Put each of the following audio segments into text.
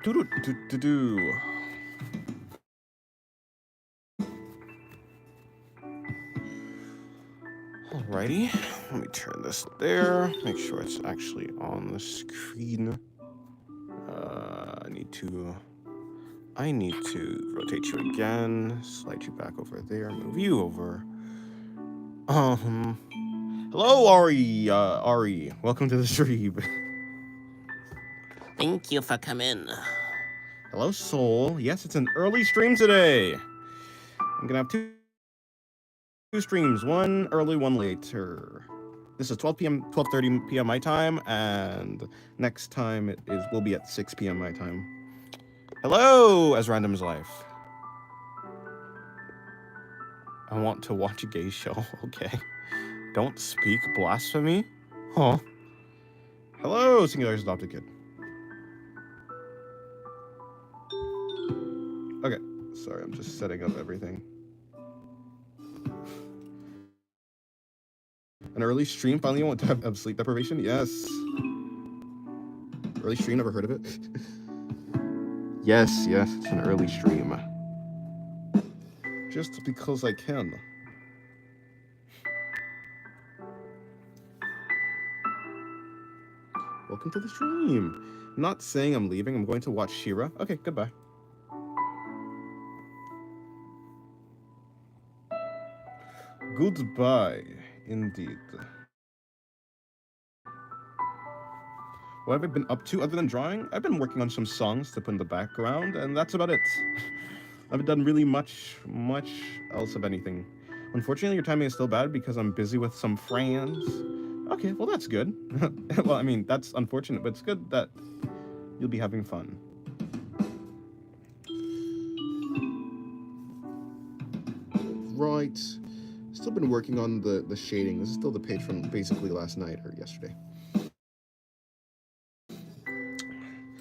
Do. Alrighty, let me turn this there. Make sure it's actually on the screen. I need to rotate you again, slide you back over there, move you over. Hello, Ari. Welcome to the stream. Thank you for coming. Hello, Soul. Yes, it's an early stream today. I'm gonna have two streams, one early, one later. This is 12 p.m., 12:30 p.m. my time, and next time will be at 6 p.m. my time. Hello, as random as life. I want to watch a gay show. Okay. Don't speak blasphemy. Huh. Hello, Singular's adopted kid. Okay. Sorry, I'm just setting up everything. An early stream? Finally, you want to have sleep deprivation? Yes. Early stream? Never heard of it? Yes, it's an early stream. Just because I can. Welcome to the stream. I'm not saying I'm leaving. I'm going to watch She-Ra. Okay, goodbye. Goodbye, indeed. What have I been up to other than drawing? I've been working on some songs to put in the background, and that's about it. I haven't done really much else of anything. Unfortunately, your timing is still bad because I'm busy with some friends. Okay, well, that's good. Well, I mean, that's unfortunate, but it's good that you'll be having fun. Right. Still been working on the shading. This is still the page from basically last night or yesterday.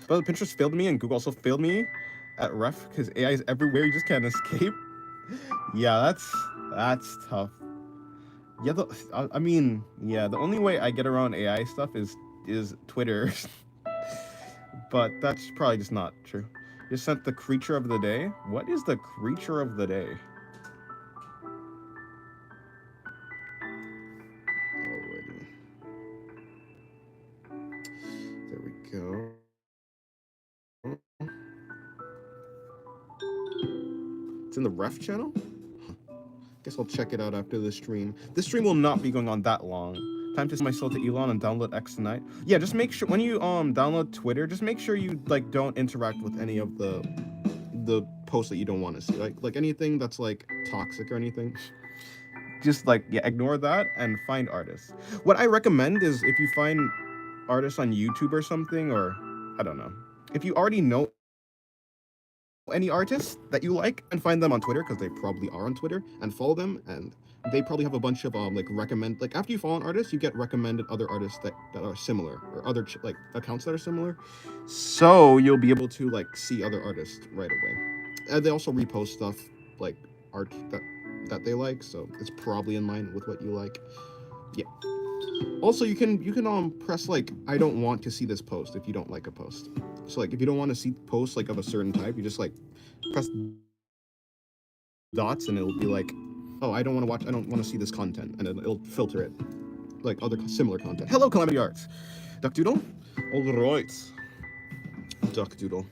But Pinterest failed me and Google also failed me at ref because AI is everywhere. You just can't escape. Yeah, that's tough. Yeah, I mean, yeah, the only way I get around AI stuff is Twitter. But that's probably just not true. You sent the creature of the day. What is the creature of the day? Alrighty. There we go. It's in the ref channel? Guess I'll check it out after the stream. This stream will not be going on that long. Time to send my soul to Elon and download X tonight. Yeah, just make sure when you download Twitter, just make sure you like don't interact with any of the posts that you don't want to see. Like anything that's like toxic or anything. Just like ignore that and find artists. What I recommend is if you find artists on YouTube or something, or I don't know. If you already know any artists that you like and find them on Twitter, because they probably are on Twitter, and follow them, and they probably have a bunch of like after you follow an artist, you get recommended other artists that are similar, or other like accounts that are similar, so you'll be able to like see other artists right away. And they also repost stuff like art that they like, so it's probably in line with what you like. Yeah. Also, you can press like I don't want to see this post if you don't like a post. So like if you don't want to see posts like of a certain type, you just like press dots and it'll be like, oh, I don't want to see this content, and it'll filter it like other similar content. Hello, Calamity Arts. Duck Doodle? All right. Duck Doodle.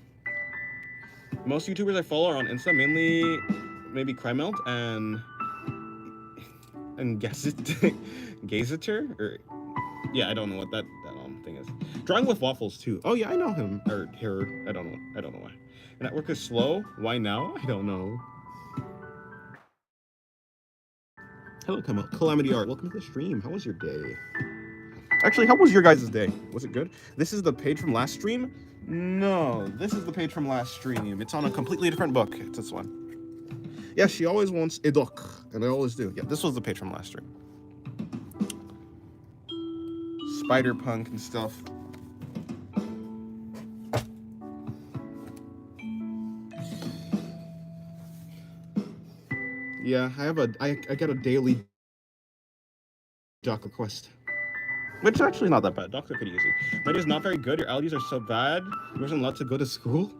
Most YouTubers I follow are on Insta, mainly maybe Crymelt and Gazeter, or yeah, I don't know what that thing is. Drawing with Waffles too. Oh yeah, I know him or her. I don't know why. The network is slow. Why now? I don't know. Hello, Calamity Art. Welcome to the stream. How was your day? Actually, how was your guys' day? Was it good? This is the page from last stream? No, this is the page from last stream. It's on a completely different book. It's this one. Yeah, she always wants a doc, and I always do. Yeah, this was the page from last stream. Spider-Punk and stuff. Yeah, I get a daily doc request. Which is actually not that bad. Ducks are pretty easy. My day is not very good. Your allergies are so bad. You wasn't allowed to go to school.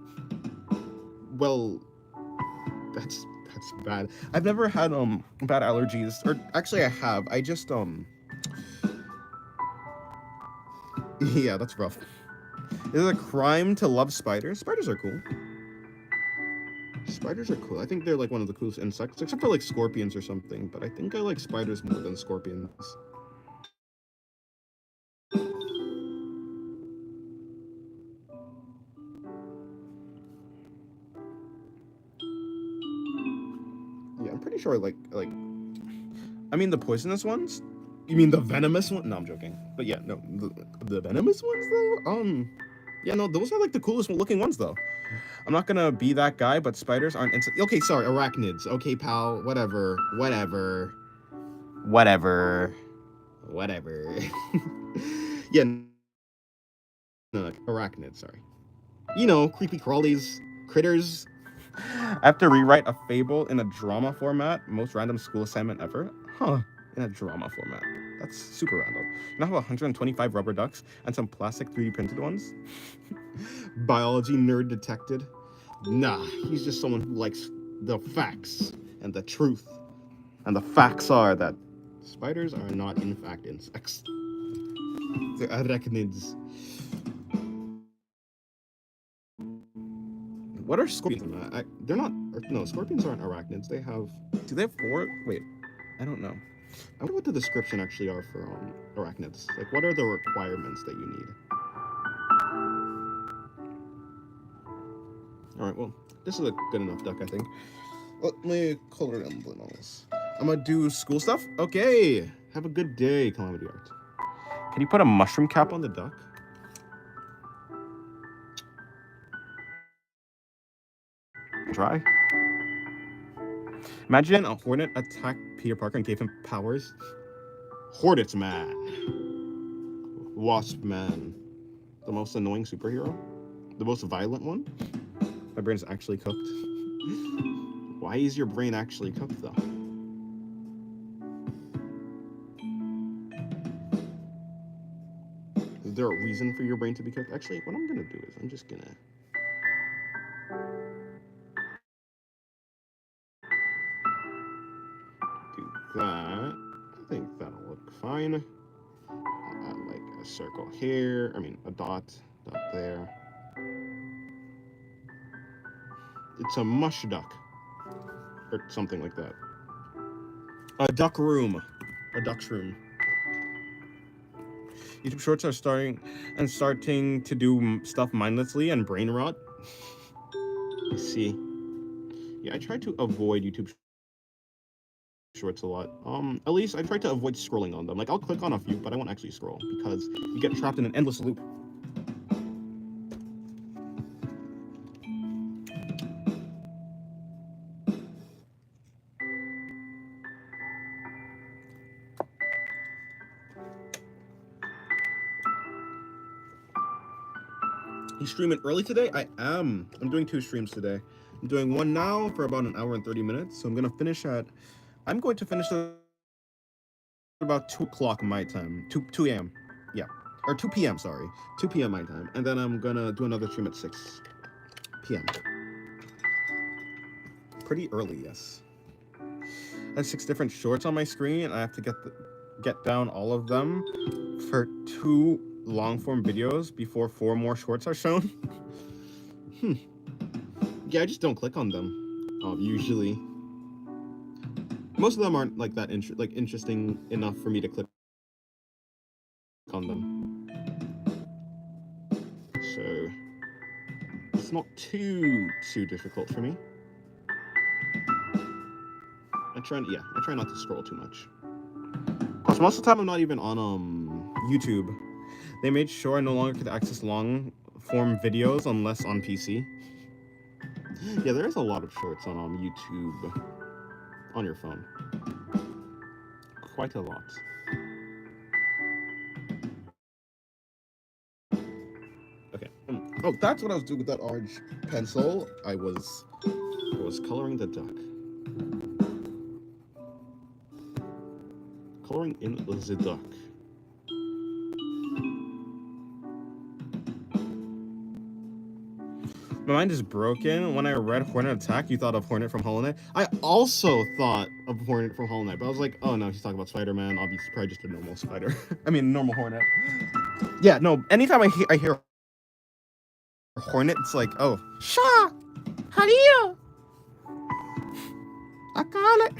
Well, that's bad. I've never had bad allergies, or actually I have. I just yeah, that's rough. Is it a crime to love spiders? Spiders are cool. Spiders are cool. I think they're like one of the coolest insects, except for like scorpions or something. But I think I like spiders more than scorpions. Yeah, I'm pretty sure I mean the poisonous ones. You mean the venomous one? No, I'm joking. But yeah, no, the venomous ones though. Yeah, no, those are like the coolest looking ones though. I'm not gonna be that guy, but spiders aren't insects. Okay, sorry, arachnids. Okay, pal. Whatever. Yeah, no, arachnids. Sorry. You know, creepy crawlies, critters. I have to rewrite a fable in a drama format. Most random school assignment ever. Huh. In a drama format. That's super random. And I have 125 rubber ducks and some plastic 3D printed ones. Biology nerd detected. Nah, he's just someone who likes the facts and the truth. And the facts are that spiders are not, in fact, insects. They're arachnids. What are scorpions? They're not. No, scorpions aren't arachnids. They have. Do they have four? Wait, I don't know. I wonder what the description actually are for arachnids. Like, what are the requirements that you need? All right. Well, this is a good enough duck, I think. Let me color emblems. I'm gonna do school stuff. Okay. Have a good day, Calamity Art. Can you put a mushroom cap on the duck? Try. Imagine a hornet attacked Peter Parker and gave him powers. Hornets Man. Wasp Man. The most annoying superhero? The most violent one? My brain is actually cooked. Why is your brain actually cooked, though? Is there a reason for your brain to be cooked? Actually, what I'm gonna do is I'm just gonna... do that. I think that'll look fine. Add like a circle here. I mean, a dot there. It's a mush duck. Or something like that. A duck room. A duck's room. YouTube Shorts are starting to do stuff mindlessly and brain rot. I see. Yeah, I try to avoid YouTube Shorts a lot. At least I try to avoid scrolling on them. Like, I'll click on a few, but I won't actually scroll because you get trapped in an endless loop. You streaming early today? I am. I'm doing 2 streams today. I'm doing one now for about an hour and 30 minutes. So I'm going to finish at about 2 o'clock my time. 2 a.m. Yeah. Or 2 p.m., sorry. 2 p.m. my time. And then I'm going to do another stream at 6 p.m. Pretty early, yes. I have 6 different shorts on my screen. I have to get down all of them for 2 long-form videos before 4 more shorts are shown. Yeah, I just don't click on them. Usually. Most of them aren't like that interesting enough for me to click on them. So it's not too difficult for me. I try not to scroll too much. Plus, most of the time I'm not even on YouTube. They made sure I no longer could access long form videos unless on PC. Yeah, there is a lot of shorts on YouTube on your phone. Quite a lot. Okay. Oh, that's what I was doing with that orange pencil. I was coloring the duck. Coloring in the duck. My mind is broken. When I read Hornet Attack, you thought of Hornet from Hollow Knight. I also thought of Hornet from Hollow Knight, but I was like, oh no, he's talking about Spider-Man. Obviously, probably just a normal spider. I mean, normal Hornet. Yeah, no. Anytime I hear Hornet, it's like, oh, Shaw, how do you? I got it.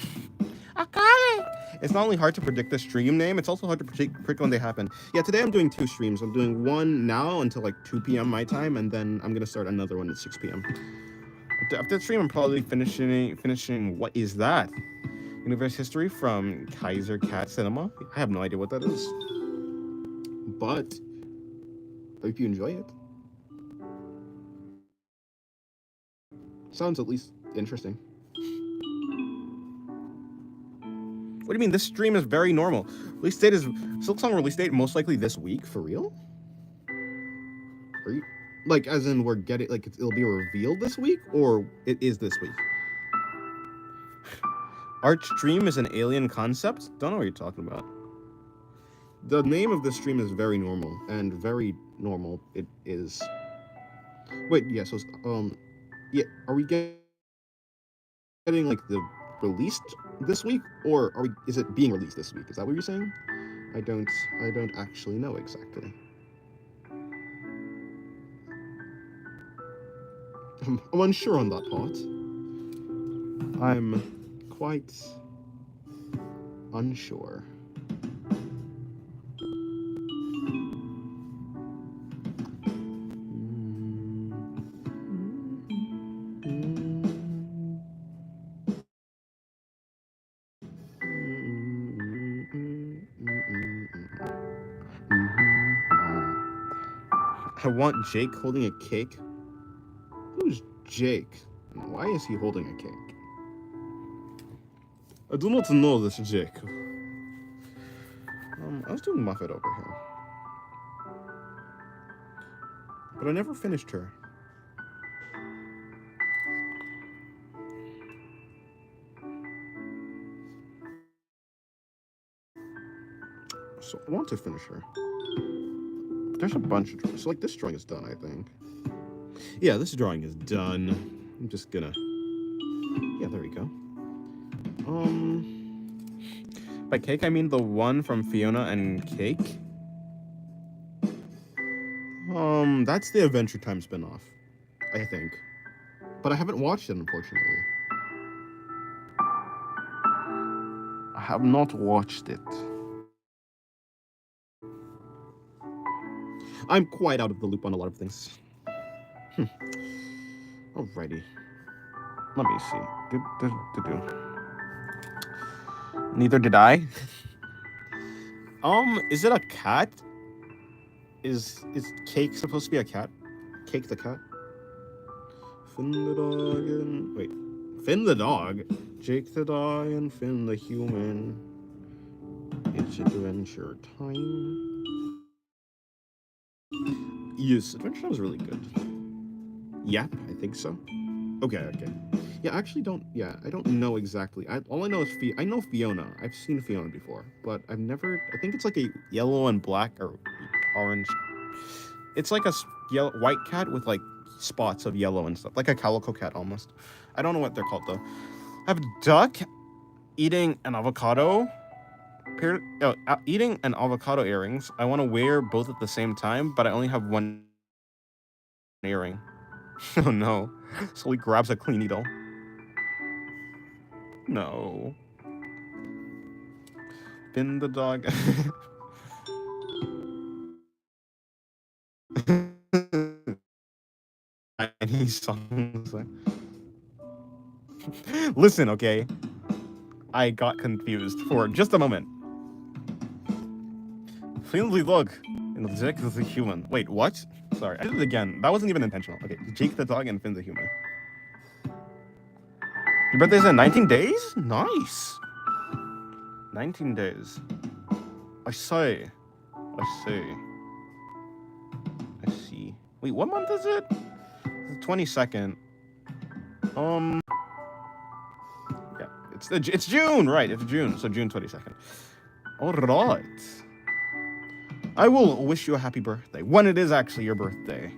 I got it. It's not only hard to predict the stream name, it's also hard to predict when they happen. Yeah, today I'm doing 2 streams. I'm doing one now until like 2 p.m. my time, and then I'm gonna start another one at 6 p.m. After the stream, I'm probably finishing What Is That? Universe History from Kaiser Cat Cinema. I have no idea what that is. But I hope you enjoy it. Sounds at least interesting. What do you mean? This stream is very normal. Release date is Silksong release date most likely this week. For real? Are you like as in we're getting like it'll be revealed this week, or it is this week? Wrt Strewm is an alien concept? Don't know what you're talking about. The name of the stream is very normal, and very normal it is. Wait, yeah, so yeah, are we getting like the released this week, or is it being released this week? Is that what you're saying? I don't actually know exactly. I'm unsure on that part. I'm quite unsure. I want Jake holding a cake. Who's Jake? And why is he holding a cake? I do not know this Jake. I was doing Muffet over here. But I never finished her. So I want to finish her. But there's a bunch of drawings. So like this drawing is done, I think. Yeah, this drawing is done. I'm just gonna... Yeah, there we go. By cake, I mean the one from Fiona and Cake. That's the Adventure Time spinoff, I think. But I haven't watched it, unfortunately. I have not watched it. I'm quite out of the loop on a lot of things. Alrighty. Let me see. Neither did I. Is it a cat? Is Cake supposed to be a cat? Cake the cat? Finn the dog and... Wait. Finn the dog? Jake the dog and Finn the human. It's adventure time. Yes, Adventure Time was really good. Yep, I think so. Okay. Yeah, I actually don't... Yeah, I don't know exactly. All I know is... I know Fiona. I've seen Fiona before. But I've never... I think it's like a yellow and black or orange... It's like a white cat with like spots of yellow and stuff. Like a calico cat almost. I don't know what they're called though. I have a duck eating an avocado. Eating an avocado earrings. I want to wear both at the same time, but I only have one earring. Oh no. So he grabs a clean needle. No. Finn the dog. Any songs. Listen, okay. I got confused for just a moment. Finn the dog and Jake the human. Wait, what? Sorry, I did it again. That wasn't even intentional. Okay, Jake the dog and Finn the human. Your birthday's in 19 days? Nice. 19 days. I see. Wait, what month is it? It's the 22nd. Yeah, it's June, right? It's June, so June 22nd. All right. I will wish you a happy birthday when it is actually your birthday.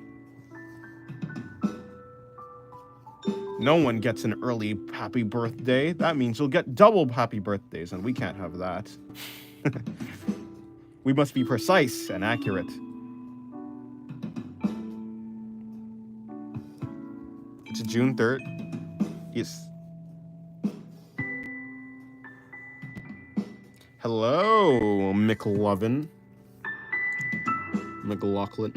No one gets an early happy birthday. That means you'll get double happy birthdays, and we can't have that. We must be precise and accurate. It's June 3rd. Yes. Hello, McLovin. McLaughlin.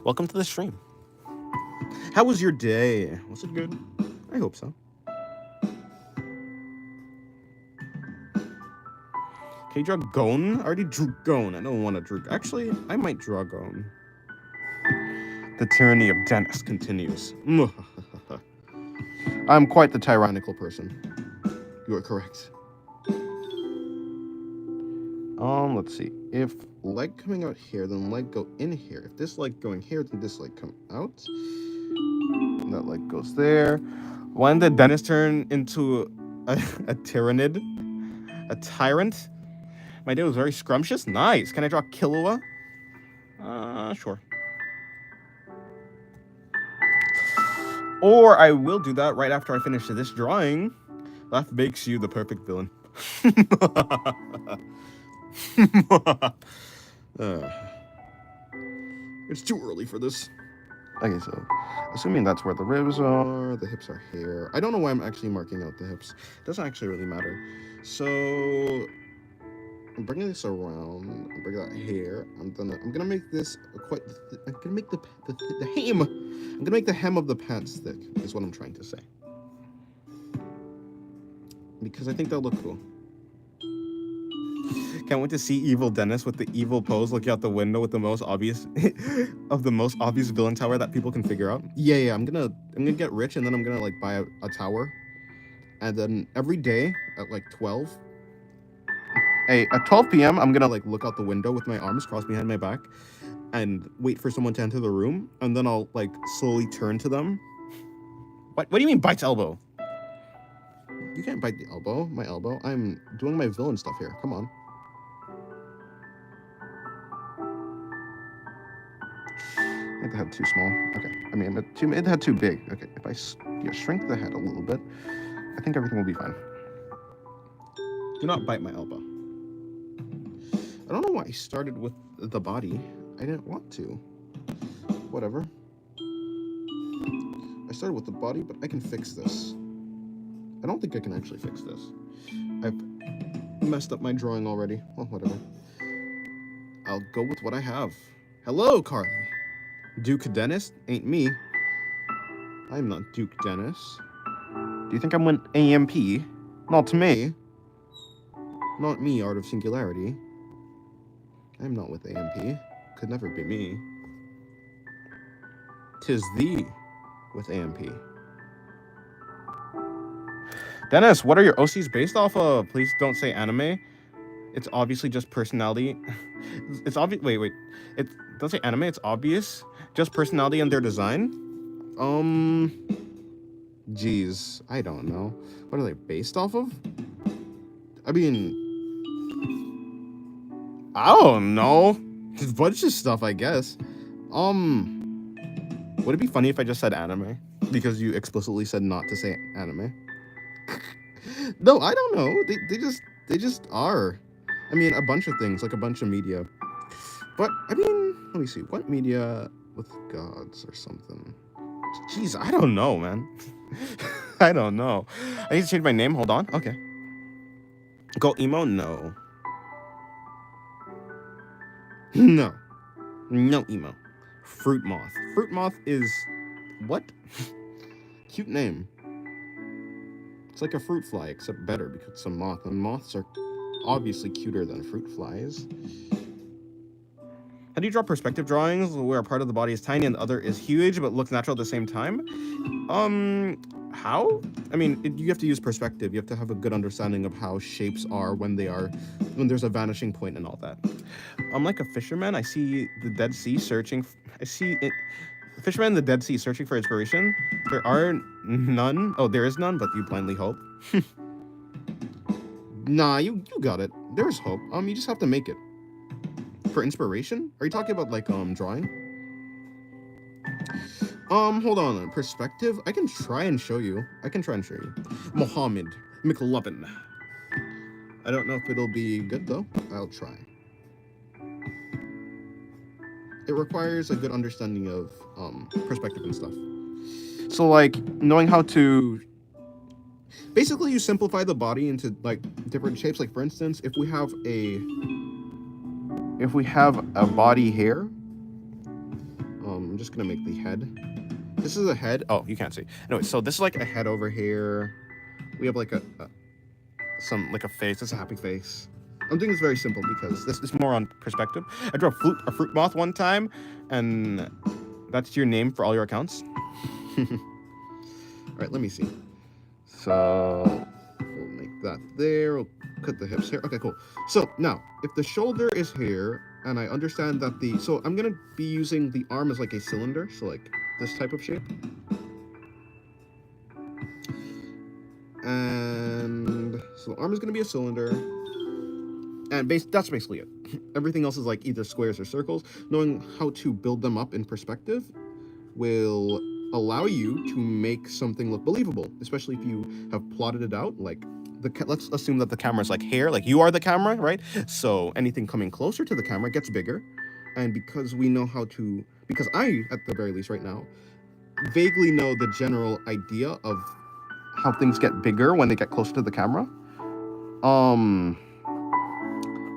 Welcome to the stream. How was your day? Was it good? I hope so. Can you draw Gone? I already drew Gone. I don't want to draw. Actually, I might draw Gone. The tyranny of Dennis continues. I'm quite the tyrannical person. You are correct. Let's see. If leg coming out here, then leg go in here. If this leg going here, then this leg come out. And that leg goes there. When did Dennis turn into a tyrannid? A tyrant? My day was very scrumptious. Nice. Can I draw Killua? Sure. Or I will do that right after I finish this drawing. That makes you the perfect villain. It's too early for this. Okay, so assuming that's where the ribs are, the hips are here. I don't know why I'm actually marking out the hips. It doesn't actually really matter. So I'm bringing this around. I'm bringing that here. I'm gonna make this quite. I'm gonna make the hem. I'm gonna make the hem of the pants thick. Is what I'm trying to say. Because I think that'll look cool. Can't wait to see evil Dennis with the evil pose looking out the window with the most obvious of the most obvious villain tower that people can figure out. Yeah, I'm gonna get rich and then I'm gonna like buy a tower. And then every day at like 12. Hey, at 12 p.m. I'm gonna like look out the window with my arms crossed behind my back and wait for someone to enter the room, and then I'll like slowly turn to them. What do you mean bites elbow? You can't bite the elbow, my elbow. I'm doing my villain stuff here. Come on. I think the head too small. Okay. I mean, it had too big. Okay. If I shrink the head a little bit, I think everything will be fine. Do not bite my elbow. I don't know why I started with the body. I didn't want to. Whatever. I started with the body, but I can fix this. I don't think I can actually fix this. I've messed up my drawing already. Well, whatever. I'll go with what I have. Hello, Carly. Duke Dennis? Ain't me. I'm not Duke Dennis. Do you think I'm with AMP? Not me. Not me, Art of Singularity. I'm not with AMP. Could never be me. 'Tis thee with AMP. Dennis, what are your OCs based off of? Please don't say anime. It's obviously just personality. It's obvious. Wait. Don't say anime. It's obvious. Just personality and their design. Geez, I don't know. What are they based off of? I mean, I don't know. Just a bunch of stuff, I guess. Would it be funny if I just said anime? Because you explicitly said not to say anime. No, I don't know. They just are. I mean, a bunch of things, like a bunch of media. But I mean, let me see. What media with gods or something? Jeez, I don't know, man. I don't know. I need to change my name. Hold on. Okay. Go emo? No. No. No emo. Fruit moth. Fruit moth is what? Cute name. It's like a fruit fly, except better because it's a moth, and moths are obviously cuter than fruit flies. How do you draw perspective drawings where a part of the body is tiny and the other is huge but looks natural at the same time? How? I mean, you have to use perspective. You have to have a good understanding of how shapes are when there's a vanishing point and all that. I'm like a fisherman. I see the Dead Sea searching. The fisherman in the Dead Sea searching for inspiration. There are none. Oh, there is none, but you blindly hope. Nah, you got it. There's hope. You just have to make it. For inspiration? Are you talking about like drawing? Hold on. Perspective? I can try and show you. Mohammed McLovin. I don't know if it'll be good, though. I'll try. It requires a good understanding of, perspective and stuff. So, like, knowing how to... Basically, you simplify the body into, like, different shapes. Like, for instance, if we have a body here... I'm just gonna make the head. This is a head. Oh, you can't see. Anyway, so this is like a head over here. We have like a face. That's a happy face. I'm doing this very simple because this is more on perspective. I drew a fruit moth one time, and that's your name for all your accounts. All right, let me see. So we'll make that there. We'll cut the hips here. Okay, cool. So now, if the shoulder is here, and I understand that so I'm gonna be using the arm as like a cylinder, so like this type of shape. And so the arm is gonna be a cylinder, and that's basically it. Everything else is like either squares or circles. Knowing how to build them up in perspective will allow you to make something look believable, especially if you have plotted it out. Like, let's assume that the camera's like here, like you are the camera, right? So anything coming closer to the camera gets bigger, and because I, at the very least right now, vaguely know the general idea of how things get bigger when they get closer to the camera,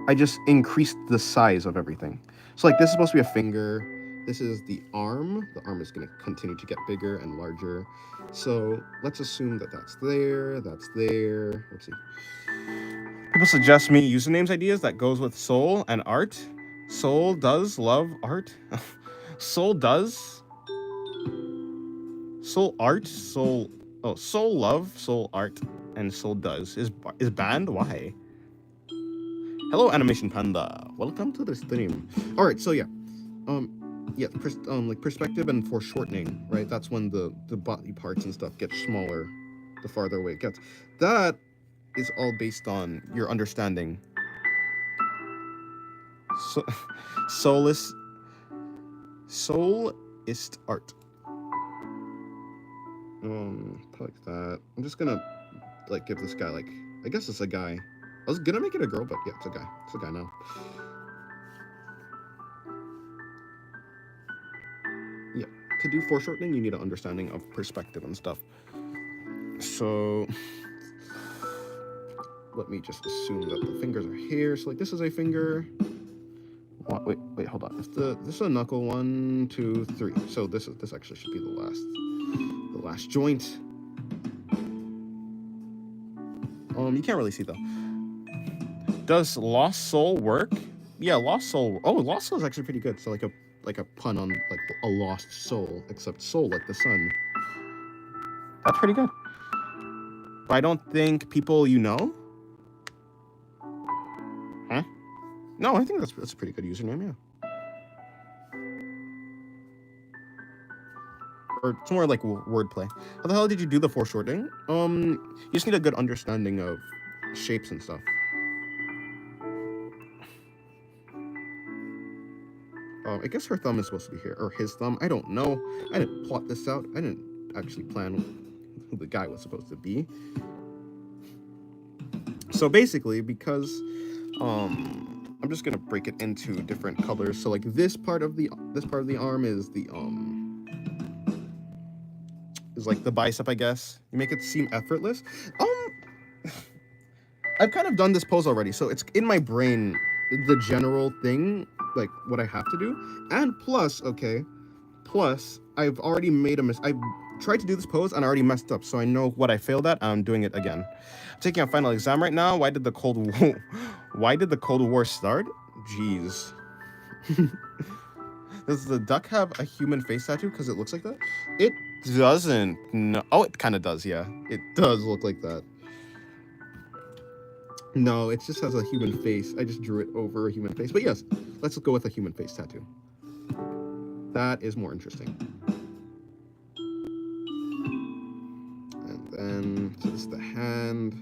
I just increased the size of everything. So like this is supposed to be a finger. This is the arm. The arm is going to continue to get bigger and larger. So let's assume that that's there. Let's see. People suggest me usernames ideas that goes with soul and art. Soul does love art. Soul does. Soul art. Soul love. Soul art. And soul does. Is banned? Why? Hello, Animation Panda. Welcome to the stream. All right, so yeah. Like perspective and foreshortening, right? That's when the body parts and stuff get smaller the farther away it gets. That is all based on your understanding. So, soulist art. Like that. I'm just gonna like give this guy like, I guess it's a guy. I was gonna make it a girl, but yeah, it's a guy. It's a guy now. Yeah, to do foreshortening, you need an understanding of perspective and stuff. So let me just assume that the fingers are here. So like this is a finger. Wait, hold on. This is a knuckle. 1, 2, 3. So this actually should be the last joint. You can't really see though. Does Lost Soul work? Yeah, Lost Soul. Oh, Lost Soul is actually pretty good. So like a pun on like a lost soul, except soul like the sun. That's pretty good. But I don't think people you know. Huh? No, I think that's a pretty good username, yeah. Or it's more like wordplay. How the hell did you do the foreshortening? You just need a good understanding of shapes and stuff. I guess her thumb is supposed to be here, or his thumb. I don't know. I didn't plot this out. I didn't actually plan who the guy was supposed to be. So basically, because I'm just gonna break it into different colors. So like this part of the arm is is like the bicep, I guess. You make it seem effortless. I've kind of done this pose already, so it's in my brain, the general thing, like what I have to do. And plus, I've already made a mistake. I tried to do this pose and I already messed up, so I know what I failed at and I'm doing it again. I'm taking a final exam right now. Why did the Cold War start? Jeez. Does the duck have a human face tattoo because it looks like that? It doesn't. No. Oh, it kind of does, yeah. It does look like that. No, it just has a human face. I just drew it over a human face. But yes, let's go with a human face tattoo. That is more interesting. And then, so this is the hand.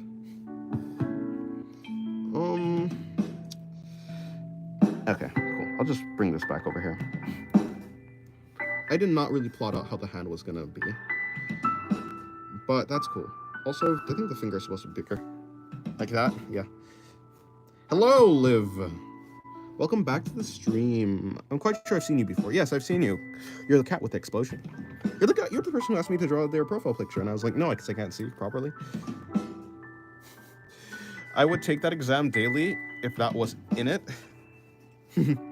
Okay, cool. I'll just bring this back over here. I did not really plot out how the hand was gonna be, but that's cool. Also, I think the finger is supposed to be bigger, like that. Yeah. Hello, Liv. Welcome back to the stream. I'm quite sure I've seen you before. Yes, I've seen you. You're the cat with the explosion. You're the person who asked me to draw their profile picture, and I was like, no, because I can't see properly. I would take that exam daily if that was in it. You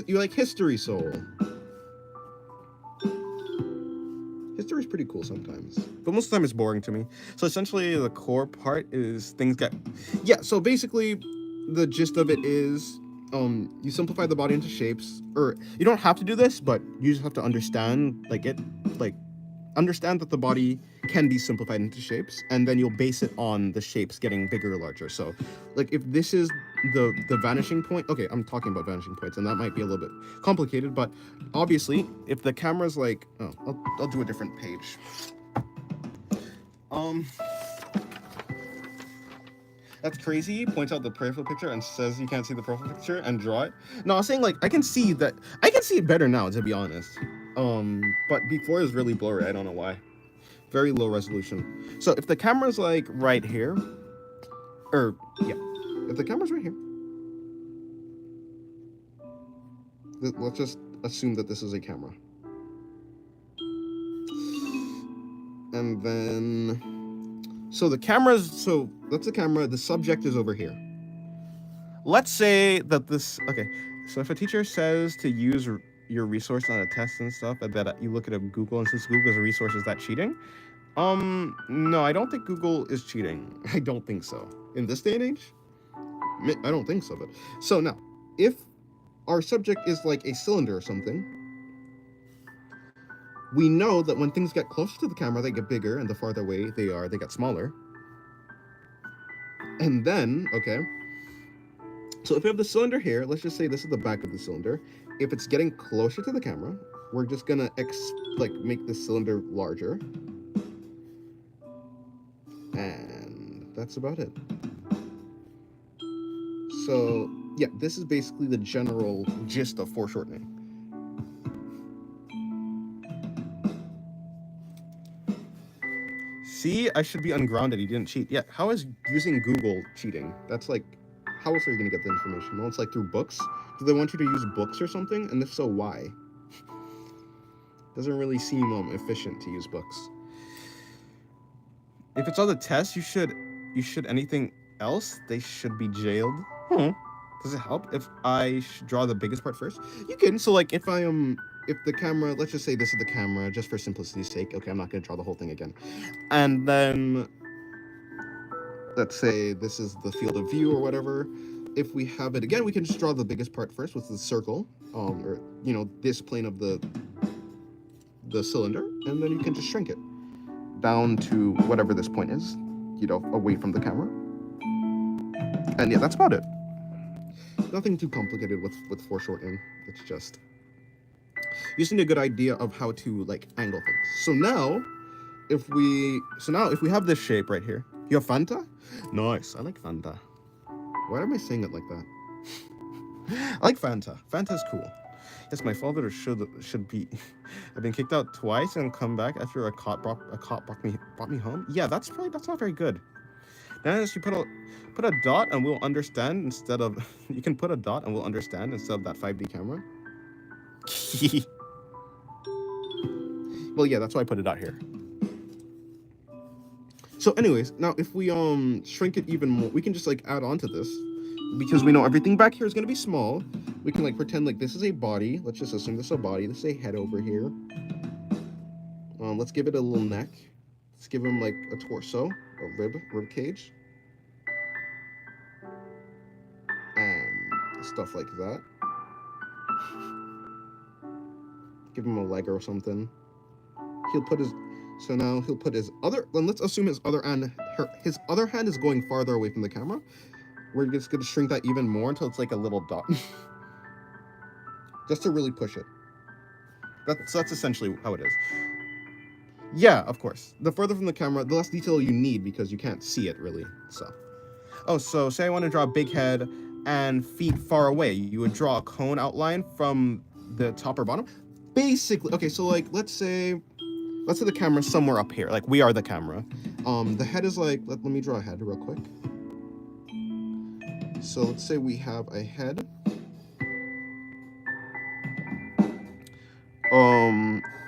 like history, Soul. History is pretty cool sometimes, but most of the time it's boring to me. So essentially, the core part is things get. Yeah. So basically, the gist of it is, you simplify the body into shapes, or you don't have to do this, but you just have to understand, understand that the body can be simplified into shapes, and then you'll base it on the shapes getting bigger or larger. So, like, if this is the vanishing point, okay, I'm talking about vanishing points, and that might be a little bit complicated, but obviously, if the camera's like, I'll do a different page. That's crazy. He points out the profile picture and says you can't see the profile picture and draw it. No, I was saying, like, I can see it better now, to be honest. But before it was really blurry. I don't know why. Very low resolution. So if the camera's like right here, if the camera's right here, let's just assume that this is a camera. And then, so that's the camera, the subject is over here. Let's say that so if a teacher says to use your resource on a test and stuff, and that you look at Google, and since Google is a resource, is that cheating? No, I don't think Google is cheating. I don't think so. In this day and age, I don't think so. But so now, if our subject is like a cylinder or something, we know that when things get closer to the camera, they get bigger, and the farther away they are, they get smaller. And then, okay, so if we have the cylinder here, let's just say this is the back of the cylinder. If it's getting closer to the camera, we're just gonna make the cylinder larger. And that's about it. So yeah, this is basically the general gist of foreshortening. See, I should be ungrounded. He didn't cheat. Yeah, how is using Google cheating? That's like, how else are you gonna get the information? Well, it's like through books. Do they want you to use books or something? And if so, why? Doesn't really seem efficient to use books. If it's on the test, you should anything else, they should be jailed. Does it help if I draw the biggest part first? You can. So like if if the camera, let's just say this is the camera, just for simplicity's sake. Okay, I'm not gonna draw the whole thing again. And then let's say this is the field of view or whatever. If we have it again, we can just draw the biggest part first with the circle, or this plane of the cylinder, and then you can just shrink it down to whatever this point is, away from the camera. And yeah, that's about it. Nothing too complicated with foreshortening. It's just you just need a good idea of how to angle things. So now if we have this shape right here, you have Fanta? Nice, I like Fanta. Why am I saying it like that? I like Fanta. Fanta's cool. Yes, my father should be. I've been kicked out twice and come back after a cop brought me home. Yeah, that's not very good. Then you put a dot and we'll understand instead of you can put a dot and we'll understand instead of that 5D camera. Well, yeah, that's why I put it out here. So anyways, now if we shrink it even more, we can just add on to this, because we know everything back here is going to be small. We can pretend this is a body. Let's just assume this is a body. This is a head over here. Let's give it a little neck. Let's give him a torso, a rib cage, and stuff like that. Give him a leg or something. He'll put his other. Then let's assume his other hand is going farther away from the camera. We're just gonna shrink that even more until it's a little dot, just to really push it. That's essentially how it is. Yeah, of course. The further from the camera, the less detail you need because you can't see it really. So say I want to draw a big head and feet far away. You would draw a cone outline from the top or bottom. basically, okay, so like, let's say the camera's somewhere up here. Like, we are the camera. The head is like, let me draw a head real quick. So let's say we have a head.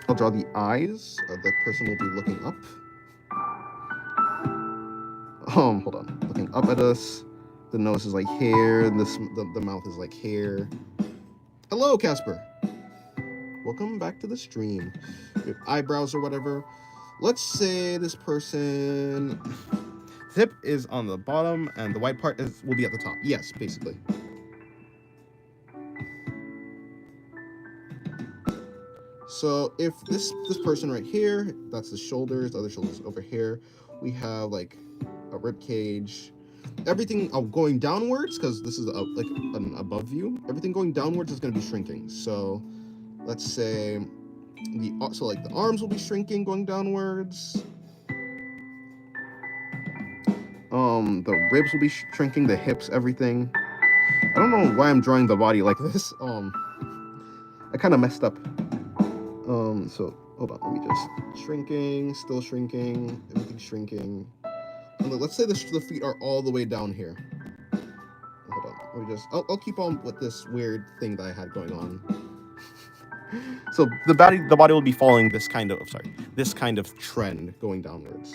I'll draw the eyes. The person will be looking up. Hold on. Looking up at us. The nose is like here. The mouth is like here. Hello, Casper. Welcome back to the stream. Your eyebrows or whatever. Let's say this person. Tip is on the bottom, and the white part will be at the top. Yes, basically. So if this person right here, that's the shoulders, the other shoulders over here. We have like a rib cage, everything going downwards, because this is like an above view. Everything going downwards is going to be shrinking. So let's say like the arms will be shrinking going downwards. The ribs will be shrinking, the hips, everything. I don't know why I'm drawing the body like this. I kind of messed up. So hold on, let me just shrinking, still shrinking, everything's shrinking. And let's say the feet are all the way down here. Hold on, let me just, I'll keep on with this weird thing that I had going on. So the body will be following this kind of trend going downwards.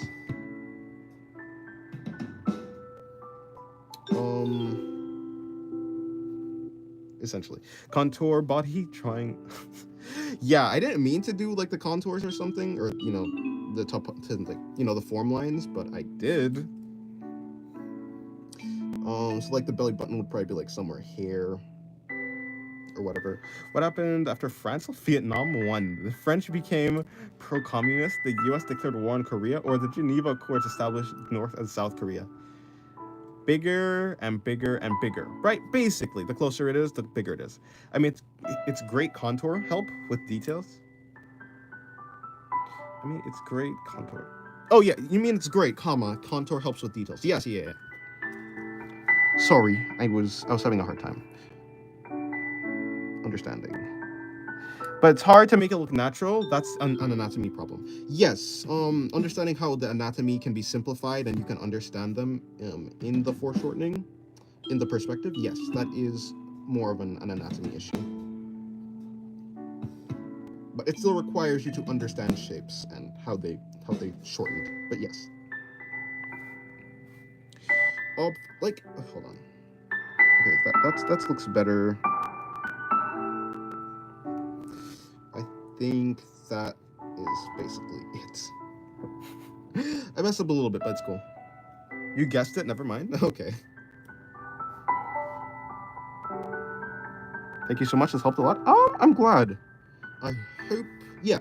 Essentially, contour body trying. Yeah, I didn't mean to do like the contours or something, or the top to like the form lines, but I did. So like the belly button would probably be like somewhere here or whatever. What happened after France and Vietnam won? The French became pro-communist, the US declared war on Korea, or the Geneva Accords established North and South Korea? Bigger and bigger and bigger, right? Basically, the closer it is, the bigger it is. I mean, it's great contour help with details. I mean, it's great contour. Oh yeah, you mean it's great, contour helps with details. Yes, yeah. Sorry, I was having a hard time understanding. But it's hard to make it look natural. That's an anatomy problem. Yes, understanding how the anatomy can be simplified and you can understand them in the foreshortening, in the perspective. Yes, that is more of an anatomy issue. But it still requires you to understand shapes and how they shortened. But yes. Like, hold on. Okay, that looks better. I think that is basically it. I messed up a little bit, but it's cool. You guessed it, never mind. Okay. Thank you so much, this helped a lot. I'm glad. I hope, yeah.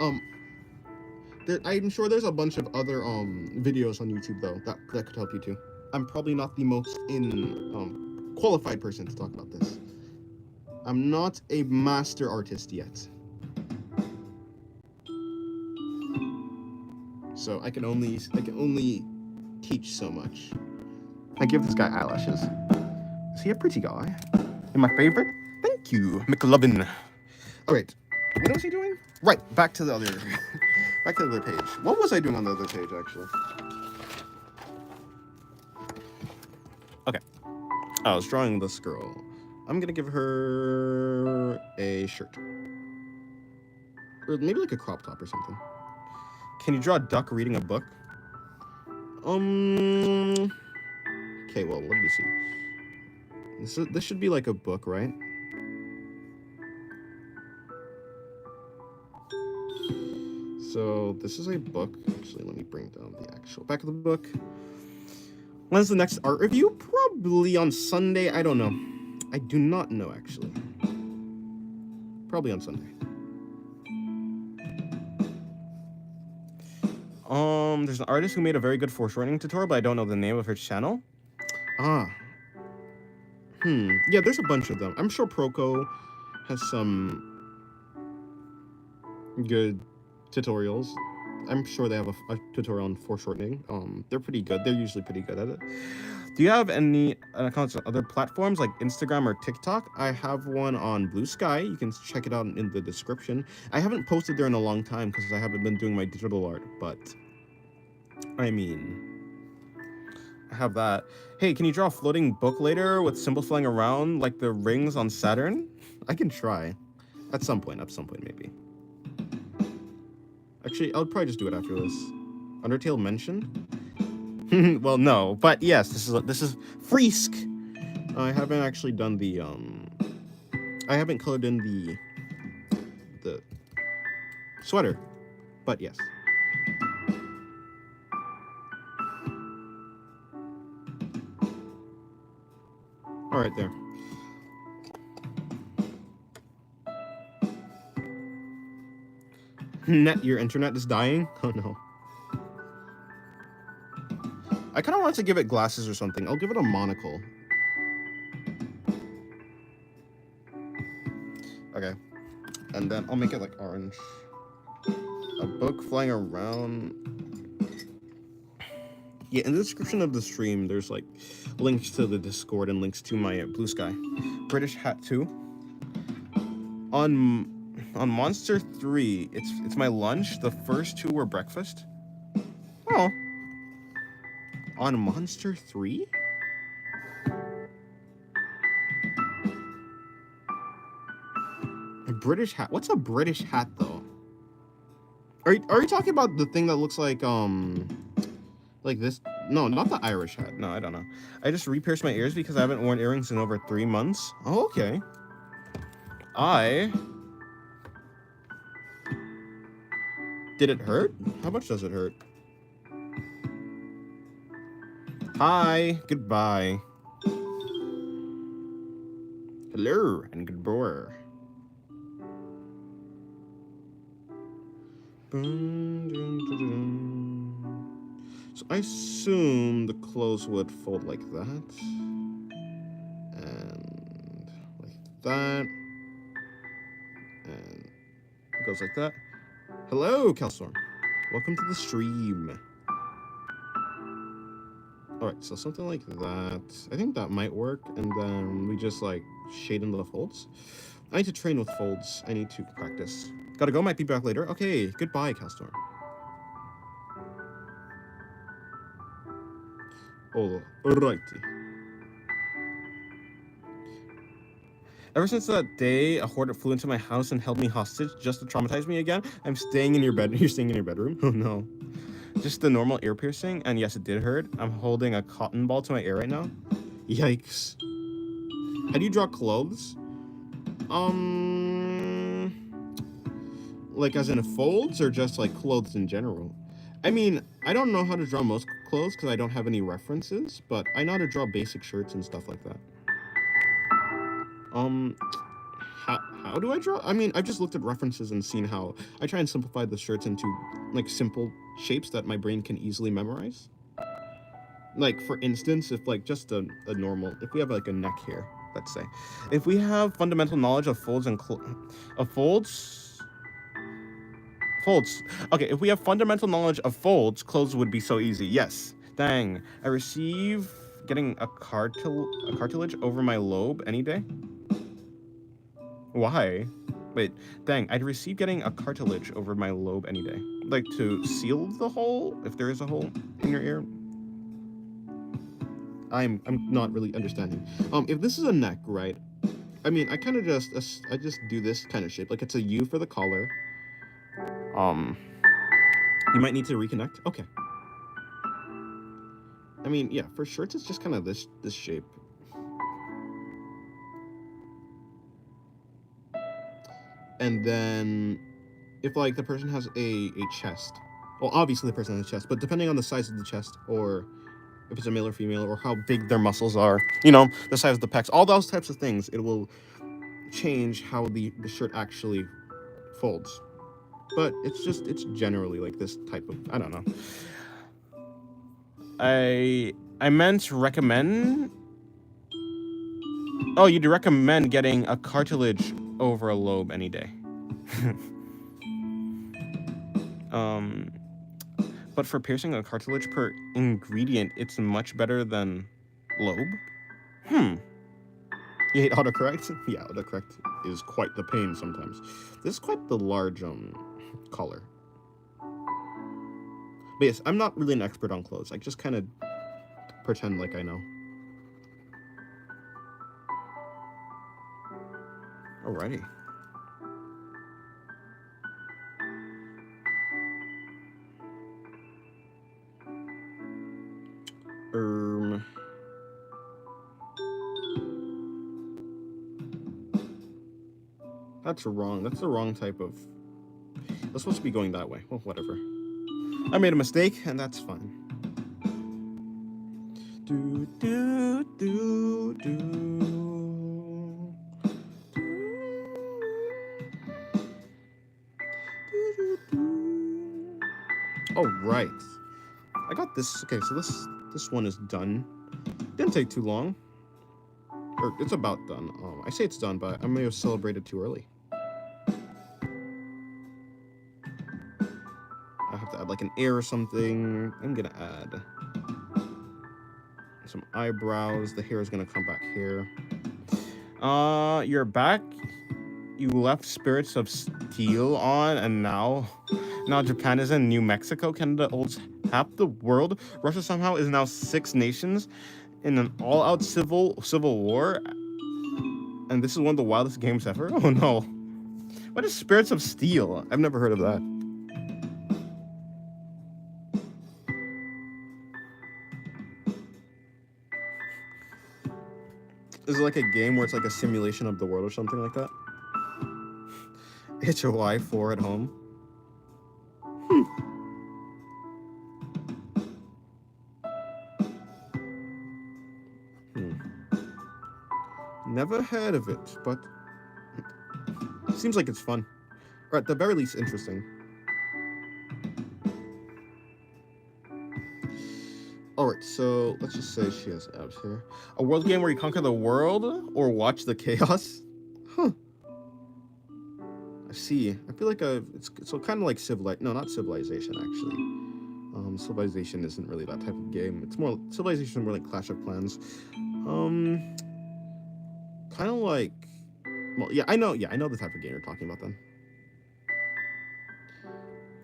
I'm sure there's a bunch of other videos on YouTube though that could help you too. I'm probably not the most qualified person to talk about this. I'm not a master artist yet. So I can only teach so much. I give this guy eyelashes. Is he a pretty guy? And my favorite? Thank you, McLovin. All right, what was he doing? Right, back to the other page. What was I doing on the other page, actually? Okay, I was drawing this girl. I'm gonna give her a shirt. Or maybe like a crop top or something. Can you draw a duck reading a book? Okay, well, let me see. This should be like a book, right? So this is a book. Actually, let me bring down the actual back of the book. When's the next art review? Probably on Sunday. I don't know. I do not know, actually. Probably on Sunday. There's an artist who made a very good foreshortening tutorial, but I don't know the name of her channel. Yeah, there's a bunch of them. I'm sure Proco has some good tutorials. I'm sure they have a tutorial on foreshortening. They're pretty good. They're usually pretty good at it. Do you have any accounts on other platforms like Instagram or TikTok? I have one on Blue Sky. You can check it out in the description. I haven't posted there in a long time because I haven't been doing my digital art, but I mean, I have that. Hey, can you draw a floating book later with symbols flying around like the rings on Saturn? I can try. At some point, maybe. Actually, I'll probably just do it after this. Undertale mentioned? Well, no, but yes, this is Freesk. I haven't actually done the I haven't colored in the sweater, but yes. All right, there. Your internet is dying? Oh no. I kind of want to give it glasses or something. I'll give it a monocle. Okay. And then I'll make it like orange. A book flying around. Yeah, in the description of the stream, there's like links to the Discord and links to my Blue Sky. British Hat 2. On Monster 3, it's my lunch. The first 2 were breakfast. Oh. On Monster 3? A British hat. What's a British hat though? Are you talking about the thing that looks like this? No, not the Irish hat. No, I don't know. I just re-pierced my ears because I haven't worn earrings in over 3 months. Oh, okay. Did it hurt? How much does it hurt? Hi, goodbye. Hello and goodbye. So I assume the clothes would fold like that. And like that. And it goes like that. Hello, Kelstorm. Welcome to the stream. Alright, so something like that. I think that might work. And then we just like shade into the folds. I need to train with folds. I need to practice. Gotta go, might be back later. Okay, goodbye, Kelstorm. Oh, alrighty. Ever since that day, a horde flew into my house and held me hostage just to traumatize me again. I'm staying in your bed. You're staying in your bedroom? Oh no. Just the normal ear piercing, and yes, it did hurt. I'm holding a cotton ball to my ear right now. Yikes. How do you draw clothes? Like as in folds or just like clothes in general? I mean, I don't know how to draw most clothes because I don't have any references, but I know how to draw basic shirts and stuff like that. How do I draw? I mean, I've just looked at references and seen how I try and simplify the shirts into like simple shapes that my brain can easily memorize. Like for instance, if like just a normal, if we have like a neck here, let's say, if we have fundamental knowledge of folds and folds. Okay, if we have fundamental knowledge of folds, clothes would be so easy. Yes. Dang. I receive getting a cartilage over my lobe any day. Why? Wait, dang, I'd receive getting a cartilage over my lobe any day. Like to seal the hole, if there is a hole in your ear. I'm not really understanding. If this is a neck, right? I mean, I kind of just do this kind of shape. Like it's a U for the collar. You might need to reconnect. Okay. I mean, yeah, for shirts, it's just kind of this shape. And then if like the person has a chest, well, obviously the person has a chest, but depending on the size of the chest, or if it's a male or female, or how big their muscles are, you know, the size of the pecs, all those types of things, it will change how the shirt actually folds. But it's generally like this type of, I don't know. I meant recommend. Oh, you'd recommend getting a cartilage over a lobe any day. But for piercing a cartilage per ingredient, it's much better than lobe. You hate autocorrect? Yeah, autocorrect is quite the pain sometimes. This is quite the large collar. But yes, I'm not really an expert on clothes. I just kind of pretend like I know. Alrighty. That's wrong. That's the wrong type of... That's supposed to be going that way. Well, whatever. I made a mistake, and that's fine. Do, do, do, do. Oh, right. I got this. Okay, so this one is done. Didn't take too long. Or it's about done. I say it's done, but I may have celebrated too early. I have to add like an ear or something. I'm gonna add some eyebrows. The hair is gonna come back here. You're back. You left Spirits of Steel on, and now Japan is in New Mexico. Canada holds half the world. Russia somehow is now 6 nations in an all-out civil war. And this is one of the wildest games ever. Oh no! What is Spirits of Steel? I've never heard of that. Is it like a game where it's like a simulation of the world or something like that? HOI 4 at home. Never heard of it, but it seems like it's fun. Or at the very least, interesting. Alright, so let's just say she has abs here. A world game where you conquer the world or watch the chaos? Huh. I see. I feel like it's so kind of like no, not Civilization actually. Civilization isn't really that type of game. It's more Civilization is more like Clash of Clans. Kind of like, well, yeah, I know the type of game you're talking about then.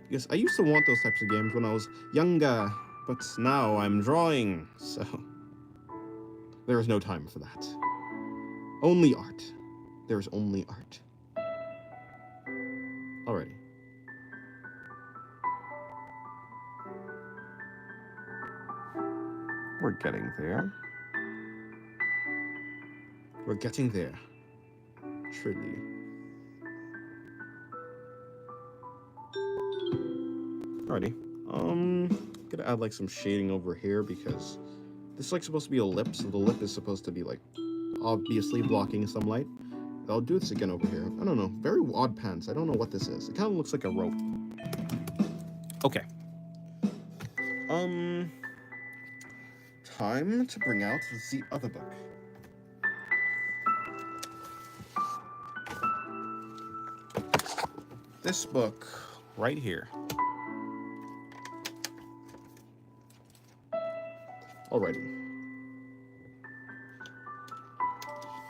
Yes, I used to want those types of games when I was younger, but now I'm drawing, so there is no time for that. Only art. There is only art. Alrighty. We're getting there. We're getting there. Truly. Alrighty. Gonna add like some shading over here because this is like supposed to be a lip, so the lip is supposed to be like obviously blocking some light. I'll do this again over here. I don't know. Very odd pants. I don't know what this is. It kind of looks like a rope. Okay. Time to bring out the other book. This book right here. Alrighty.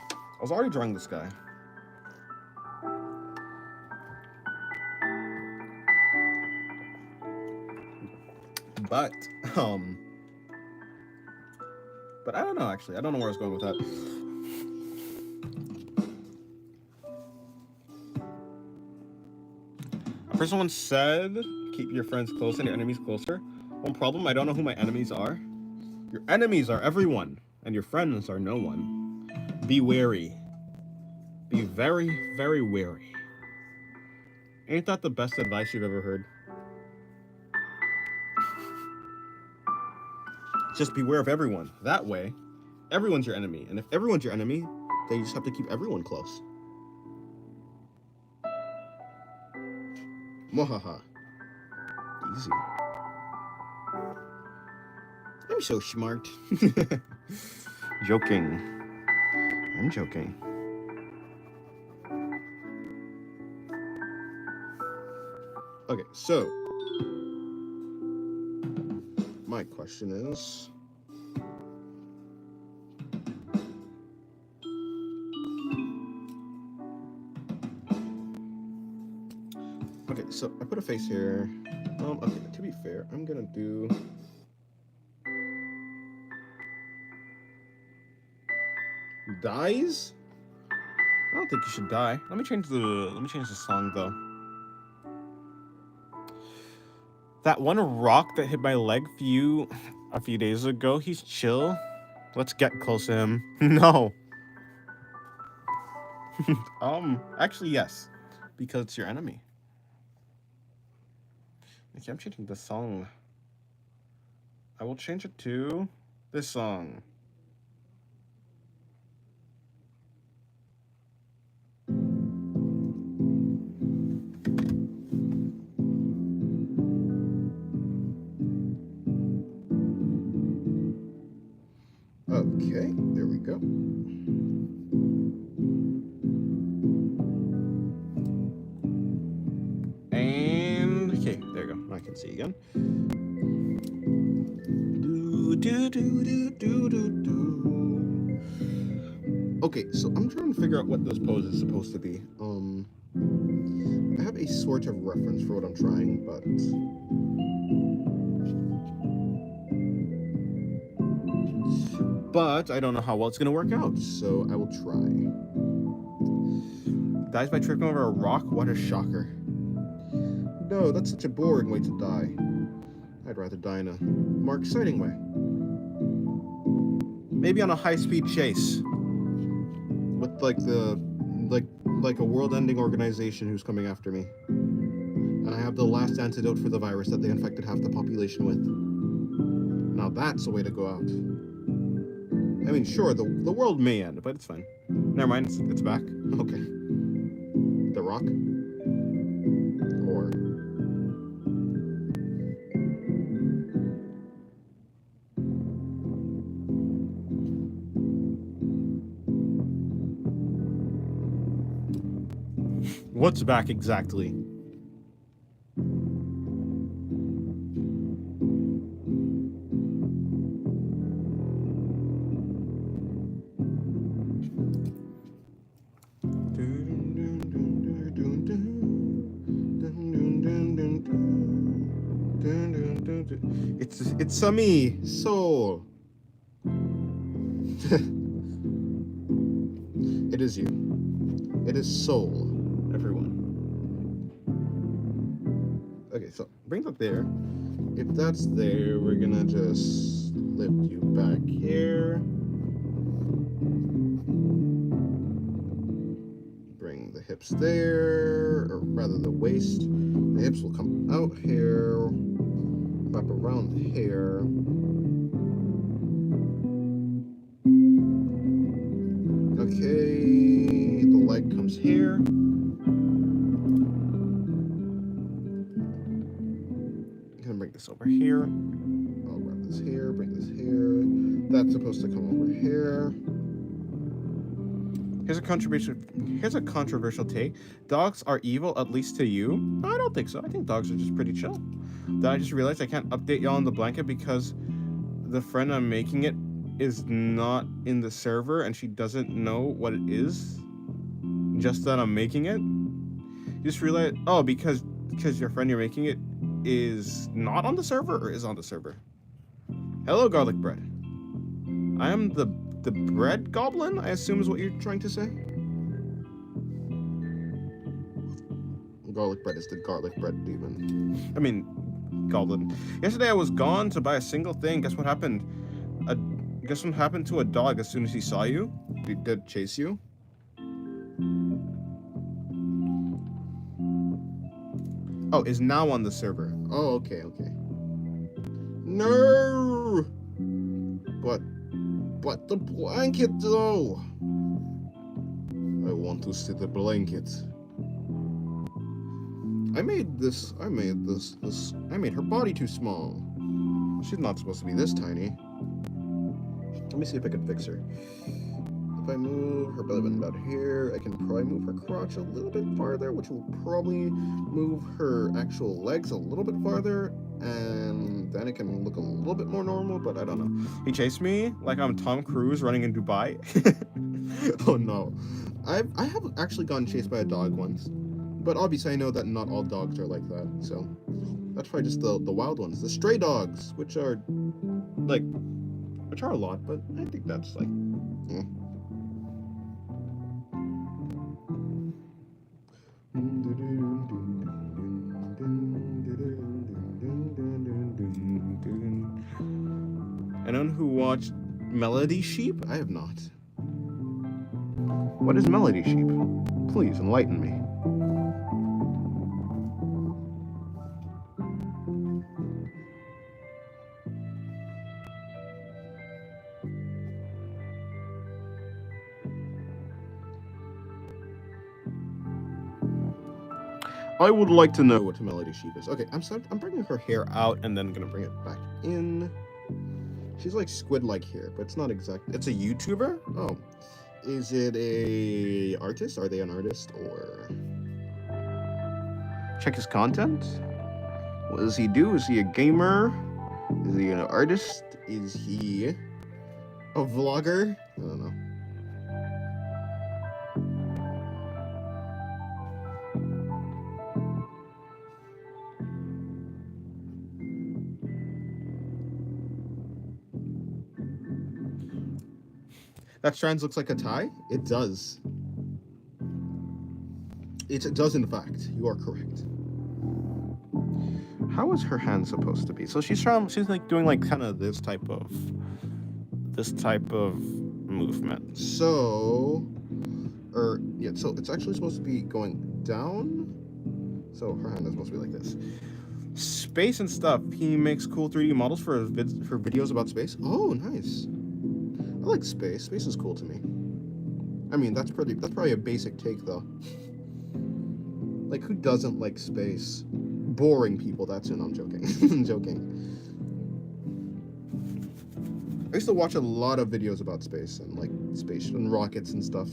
I was already drawing this guy. But I don't know actually. I don't know where I was going with that. A person once said, keep your friends close and your enemies closer. One problem, I don't know who my enemies are. Your enemies are everyone, and your friends are no one. Be wary. Be very, very wary. Ain't that the best advice you've ever heard? Just beware of everyone. That way, everyone's your enemy. And if everyone's your enemy, then you just have to keep everyone close. Mohaha. Easy. I'm so smart. Joking. I'm joking. Okay, so my question is... Okay, so I put a face here. Okay, to be fair, I'm gonna do... Dies? I don't think you should die. Let me change the song though. That one rock that hit my leg a few days ago, he's chill. Let's get close to him. No. Actually yes. Because it's your enemy. Okay, I'm changing the song. I will change it to this song. Okay, there we go. And okay, there you go. I can see again. Okay, so I'm trying to figure out what this pose is supposed to be. I have a sort of reference for what I'm trying, but I don't know how well it's gonna work out, so I will try. Dies by tripping over a rock? What a shocker. No, that's such a boring way to die. I'd rather die in a more exciting way. Maybe on a high-speed chase. With like a world-ending organization who's coming after me. And I have the last antidote for the virus that they infected half the population with. Now that's a way to go out. I mean, sure, the world may end, but it's fine. Never mind, it's back. Okay. The Rock? Or... What's back exactly? It's me, Soul. It is you. It is Soul, everyone. Okay, so brings up there. If that's there, we're gonna just lift you back here. Bring the hips there, or rather the waist. The hips will come out here, wrap around here. Okay, the leg comes here. Gonna bring this over here. I'll wrap this here, bring this here. That's supposed to come over here. Here's a controversial take. Dogs are evil, at least to you? I don't think so. I think dogs are just pretty chill. Then I just realized I can't update y'all on the blanket because the friend I'm making it is not in the server and she doesn't know what it is. Just that I'm making it. Just realize, oh, because your friend you're making it is not on the server or is on the server. Hello, garlic bread. I am the bread goblin, I assume is what you're trying to say? Garlic bread is the garlic bread demon. I mean, goblin. Yesterday I was gone to buy a single thing. Guess what happened? Guess what happened to a dog as soon as he saw you? He did chase you? Oh, is now on the server. Oh, okay. No! But the blanket though! I want to see the blanket. I made her body too small. She's not supposed to be this tiny. Let me see if I can fix her. If I move her belly button about here, I can probably move her crotch a little bit farther, which will probably move her actual legs a little bit farther, and then it can look a little bit more normal, but I don't know. He chased me like I'm Tom Cruise running in Dubai. Oh no. I have actually gotten chased by a dog once, but obviously I know that not all dogs are like that, so that's probably just the wild ones. The stray dogs, which are a lot, but I think that's like, eh. Anyone who watched Melody Sheep? I have not. What is Melody Sheep? Please enlighten me. I would like to know what Melody Sheep is. Okay, I'm bringing her hair out and then gonna bring it back in. She's like squid-like hair, but it's not exact. It's a YouTuber? Oh. Is it a artist? Are they an artist or? Check his content. What does he do? Is he a gamer? Is he an artist? Is he a vlogger? I don't know. That strands looks like a tie? It does. It does, in fact. You are correct. How is her hand supposed to be? So she's like doing like kind of this type of movement. So, so it's actually supposed to be going down. So her hand is supposed to be like this. Space and stuff. He makes cool 3D models for videos about space. Oh, nice. I like space. Space is cool to me. I mean, that's probably a basic take, though. Like, who doesn't like space? Boring people, that's it. No, I'm joking. I'm joking. I used to watch a lot of videos about space and, like, space and rockets and stuff.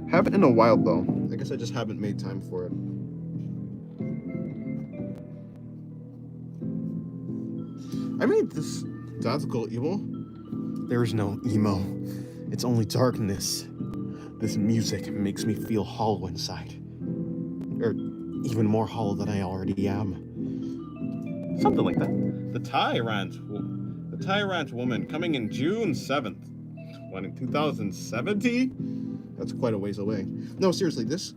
Haven't in a while, though. I guess I just haven't made time for it. I made this Dad's Go Evil. There is no emo. It's only darkness. This music makes me feel hollow inside. Or even more hollow than I already am. Something like that. The Tyrant Woman, coming in June 7th. When in 2070? That's quite a ways away. No, seriously, this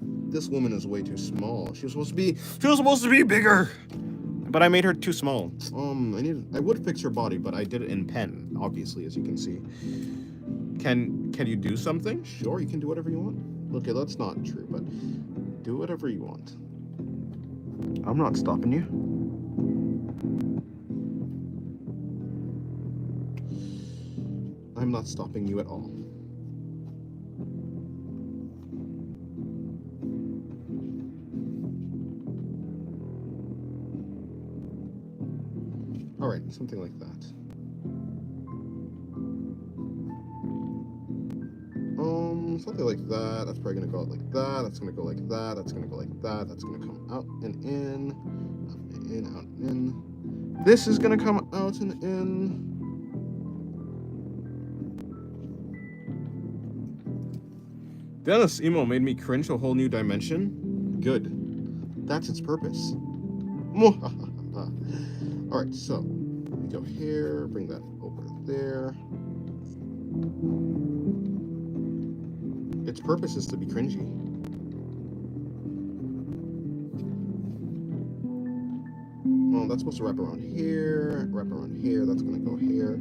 woman is way too small. She was supposed to be bigger. But I made her too small. I would fix her body, but I did it in pen, obviously, as you can see. Can you do something? Sure, you can do whatever you want. Okay, that's not true, but do whatever you want. I'm not stopping you. I'm not stopping you at all. Alright, something like that. Something like that. That's probably gonna go out like that. That's gonna go like that. That's gonna go like that. That's gonna come out and in. Out and in, out and in. This is gonna come out and in. Dennis emo made me cringe a whole new dimension. Good. That's its purpose. Alright, so we go here, bring that over there. Its purpose is to be cringy. Well, that's supposed to wrap around here, that's gonna go here.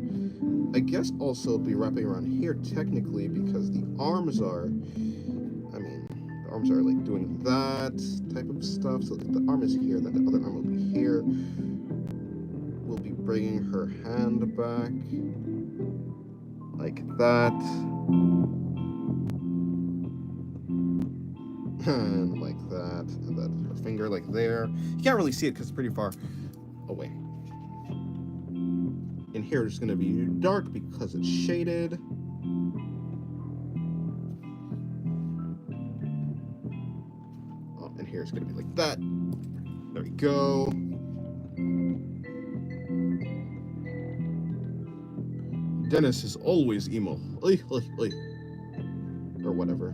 I guess also be wrapping around here technically because the arms are like doing that type of stuff. So if the arm is here, then the other arm will be here. We'll be bringing her hand back like that. And like that. And then her finger like there. You can't really see it because it's pretty far away. And here it's going to be dark because it's shaded. And here it's going to be like that. There we go. Dennis is always emo. Oi, oi, oi. Or whatever.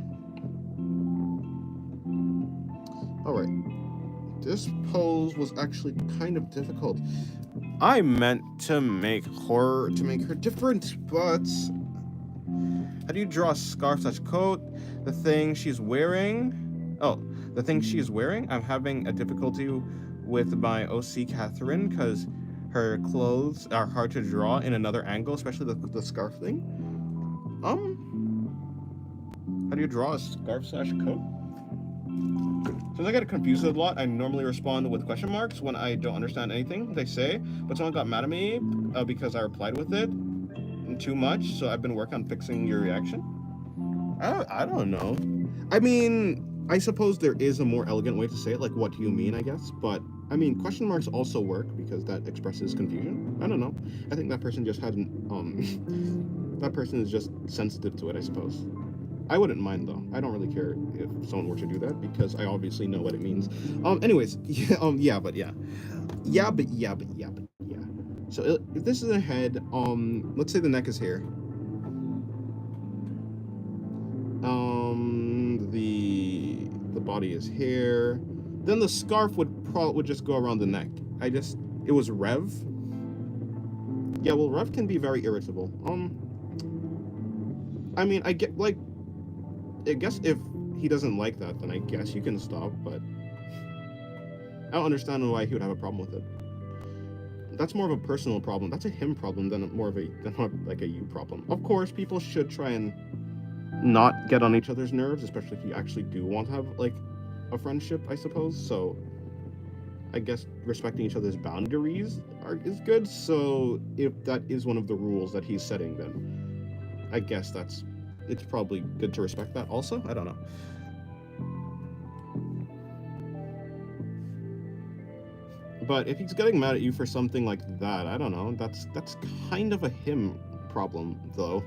Alright. This pose was actually kind of difficult. I meant to make her different, but how do you draw a scarf/coat? The thing she's wearing? Oh, the thing she's wearing? I'm having a difficulty with my OC Catherine because her clothes are hard to draw in another angle, especially the scarf thing. How do you draw a scarf/coat? Since I get confused a lot, I normally respond with question marks when I don't understand anything they say, but someone got mad at me because I replied with it too much, so I've been working on fixing your reaction. I don't know. I mean, I suppose there is a more elegant way to say it, like, what do you mean, I guess, but, I mean, question marks also work because that expresses confusion. I don't know. I think that person just hadn't, that person is just sensitive to it, I suppose. I wouldn't mind, though. I don't really care if someone were to do that because I obviously know what it means. Anyways, yeah, but yeah. Yeah. So if this is a head, let's say the neck is here. The body is here. Then the scarf would just go around the neck. It was Rev. Yeah, well, Rev can be very irritable. I mean, I guess if he doesn't like that, then I guess you can stop, but I don't understand why he would have a problem with it. That's more of a personal problem. That's a him problem than like a you problem. Of course, people should try and not get on each other's nerves, especially if you actually do want to have, like, a friendship, I suppose. So I guess respecting each other's boundaries is good. So if that is one of the rules that he's setting, then I guess it's probably good to respect that also. I don't know. But if he's getting mad at you for something like that, I don't know. That's kind of a him problem, though.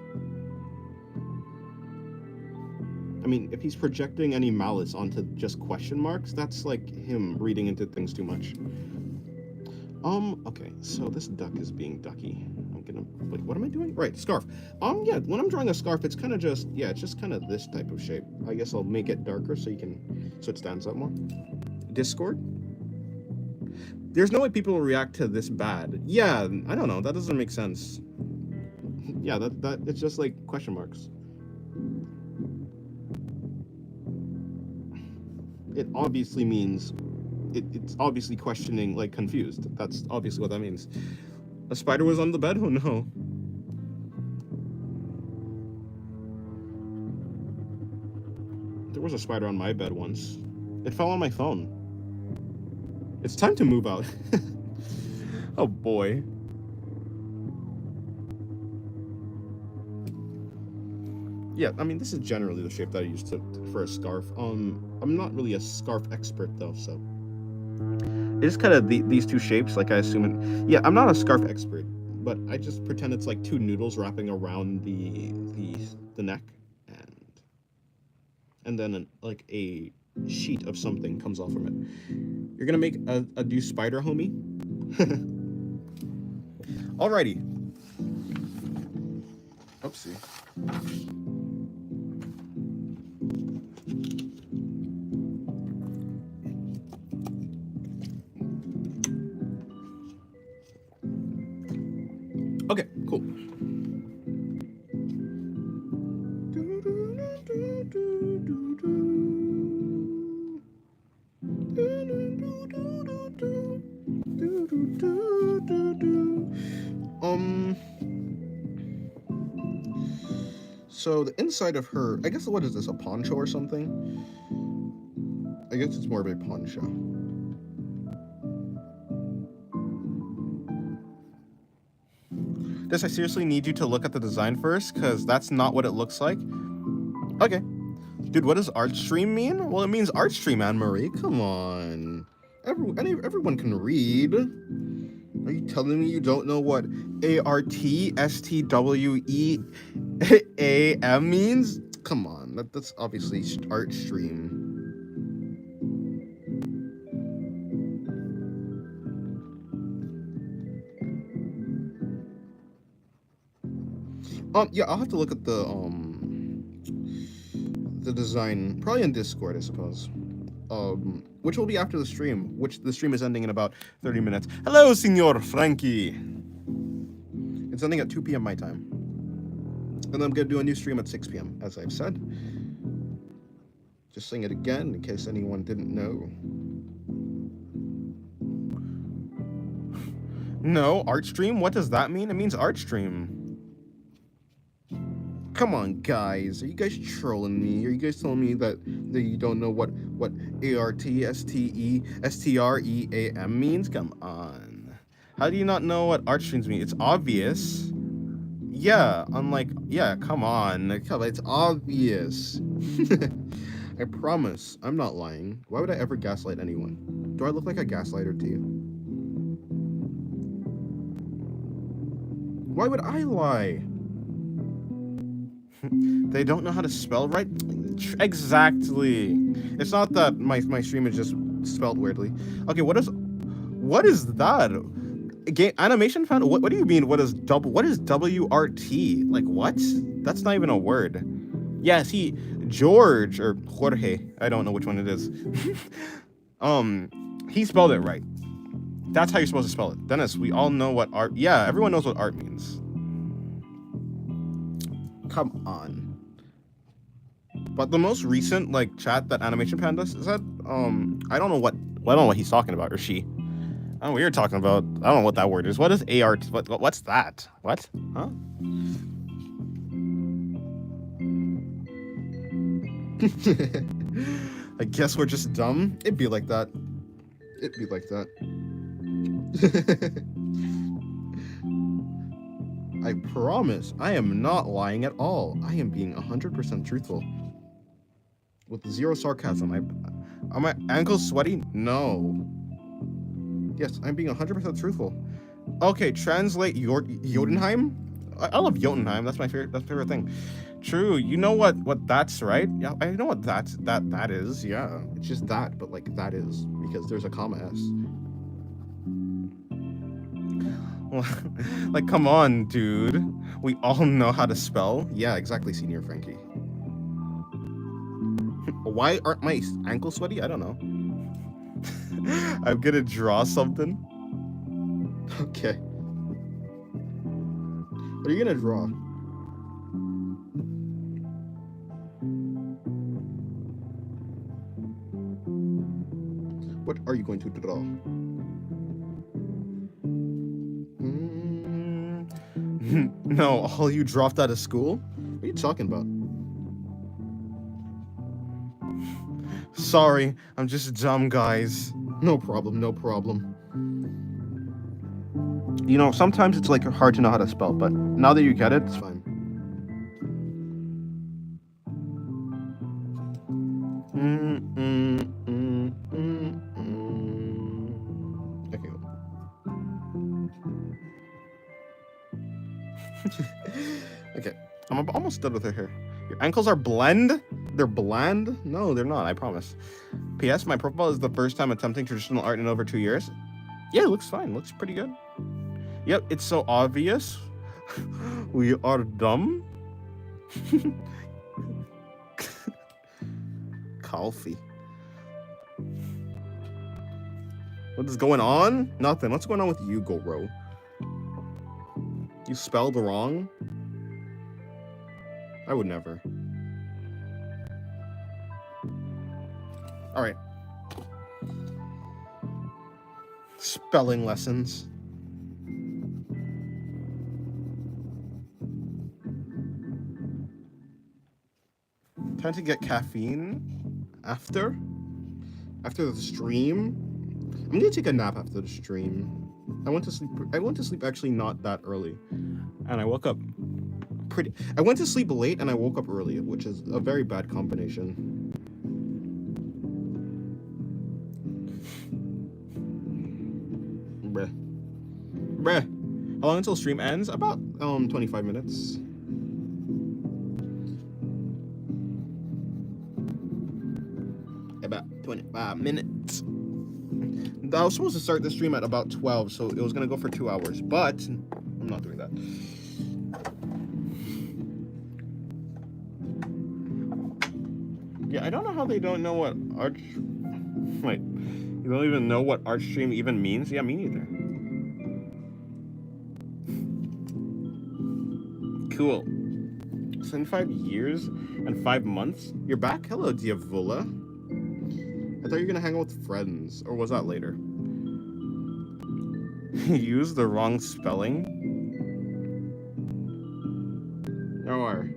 I mean, if he's projecting any malice onto just question marks, that's like him reading into things too much. Okay, so this duck is being ducky. Wait, what am I doing? Right, scarf. Yeah, when I'm drawing a scarf, it's kind of just, it's just kind of this type of shape. I guess I'll make it darker so it stands out more. Discord? There's no way people will react to this bad. Yeah, I don't know, that doesn't make sense. Yeah, that it's just like question marks. It obviously means, it's obviously questioning, like, confused. That's obviously what that means. A spider was on the bed? Oh no. There was a spider on my bed once. It fell on my phone. It's time to move out. Oh boy. Yeah, I mean, this is generally the shape that I use for a scarf. I'm not really a scarf expert though, so it's kind of these two shapes. Like, I assume it. Yeah, I'm not a scarf expert, but I just pretend it's like two noodles wrapping around the neck, and then like a sheet of something comes off from it. You're gonna make a new spider, homie. Alrighty. Oopsie. Okay, cool. So the inside of her, I guess, what is this, a poncho or something? I guess it's more of a poncho. Does I seriously need you to look at the design first? Because that's not what it looks like. Okay. Dude, what does Wrt Strewm mean? Well, it means Wrt Strewm, Anne-Marie. Come on. Everyone can read. Are you telling me you don't know what ARTSTWEAM means? Come on, that's obviously Wrt Strewm. Yeah, I'll have to look at the design, probably in Discord, I suppose. Which will be after the stream, which the stream is ending in about 30 minutes. Hello, Senor Frankie. It's ending at 2 p.m. my time. And then I'm gonna do a new stream at 6 p.m., as I've said. Just saying it again, in case anyone didn't know. No, Art Stream? What does that mean? It means Art Stream. Come on, guys. Are you guys trolling me? Are you guys telling me that you don't know what ARTSTESTREAM means? Come on. How do you not know what art streams mean? It's obvious. Yeah, yeah, come on. It's obvious. I promise. I'm not lying. Why would I ever gaslight anyone? Do I look like a gaslighter to you? Why would I lie? They don't know how to spell right? Exactly. It's not that my stream is just spelled weirdly. Okay, what is that? Animation found? What do you mean? What is WRT? Like what? That's not even a word. Yeah, see, George or Jorge, I don't know which one it is. He spelled it right. That's how you're supposed to spell it. Dennis, we all know what art. Yeah, everyone knows what art means. Come on. But the most recent chat that Animation Panda said, I don't know what he's talking about, or she. I don't know what you're talking about. I don't know what that word is. What is ART? What's that? What? Huh? I guess we're just dumb. It'd be like that. It'd be like that. I promise, I am not lying at all. I am being 100% truthful. With zero sarcasm. Are my ankles sweaty? No. Yes, I'm being 100% truthful. Okay, translate Jotunheim? I love Jotunheim. That's my favorite thing. True. You know what that's, right? Yeah, I know what that is. Yeah, it's just that, but that is because there's a comma S. Come on, dude. We all know how to spell. Yeah, exactly, Senior Frankie. Why aren't my ankles sweaty? I don't know. I'm gonna draw something. Okay. What are you gonna draw? What are you going to draw? No, all you dropped out of school? What are you talking about? Sorry, I'm just dumb, guys. No problem, no problem. You know, sometimes it's hard to know how to spell, but now that you get it, it's fine. Okay. Okay, I'm almost done with her hair. Your ankles are blend? They're bland? No, they're not, I promise. P.S. My profile is the first time attempting traditional art in over 2 years. Yeah, it looks fine. Looks pretty good. Yep, it's so obvious. We are dumb. Coffee. What is going on? Nothing. What's going on with you, Goro? You spelled wrong? I would never. All right. Spelling lessons. Time to get caffeine after the stream. I'm gonna take a nap after the stream. I went to sleep actually not that early, and I woke up I went to sleep late and I woke up early, which is a very bad combination. Bruh. How long until stream ends? About 25 minutes. About 25 minutes. I was supposed to start the stream at about 12, so it was gonna go for 2 hours, but I'm not doing that. Yeah, I don't know how they don't know what Wait, you don't even know what Wrt Strewm even means? Yeah, me neither. Cool. So in 5 years and 5 months, you're back? Hello, Diavola. I thought you were gonna hang out with friends, or was that later? You used the wrong spelling? Or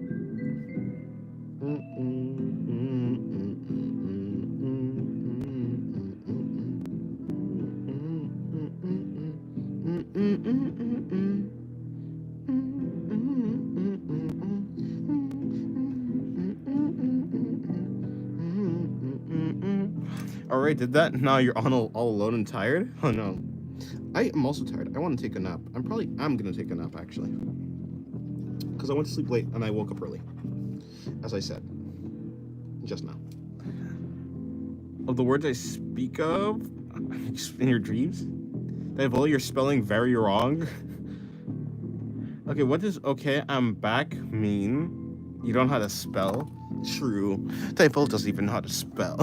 Alright, did that? Now you're all alone and tired? Oh no. I am also tired. I want to take a nap. I'm gonna take a nap actually. Because I went to sleep late and I woke up early. As I said. Just now. Of the words I speak of in your dreams? Diavola, you're spelling very wrong. Okay, what does okay, I'm back mean? You don't know how to spell? True. Diavola doesn't even know how to spell.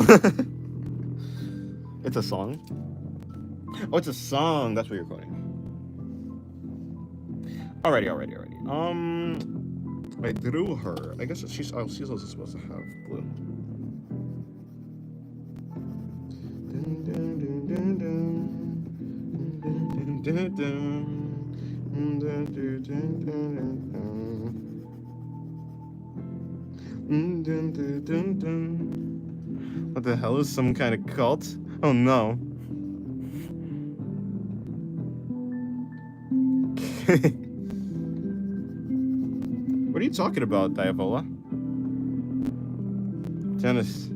It's a song? Oh, it's a song. That's what you're quoting. Alrighty. I drew her. I guess she's also supposed to have blue. What the hell is some kind of cult? Oh no. What are you talking about, Diavola? Janice.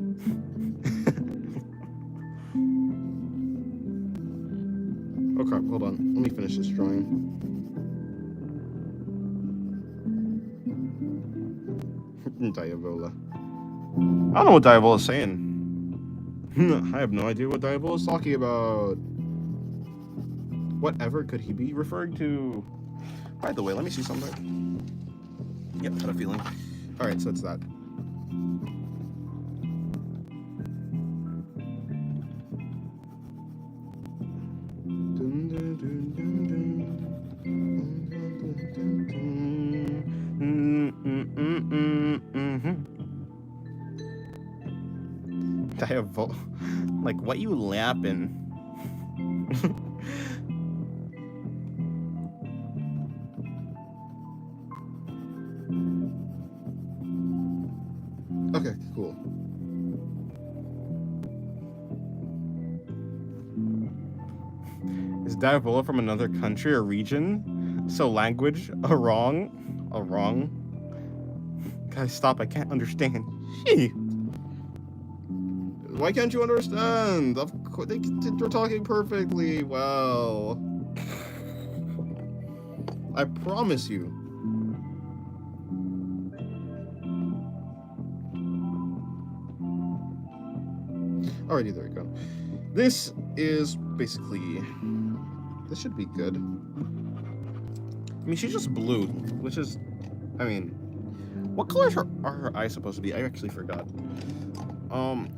Oh crap, hold on. Let me finish this drawing. Diavola. I don't know what Diavola's saying. I have no idea what Diavola's talking about. Whatever could he be referring to? By the way, let me see something. Yep, had a feeling. Alright, so it's that. Diavola. Like, what you lapping? Okay, cool. Is Diavola from another country or region? So language, a wrong. Guys, stop, I can't understand. Shit. Why can't you understand? Of course, they're talking perfectly well. I promise you. Alrighty, there we go. This is basically... This should be good. I mean, she's just blue, which is... I mean... What colors are her eyes supposed to be? I actually forgot.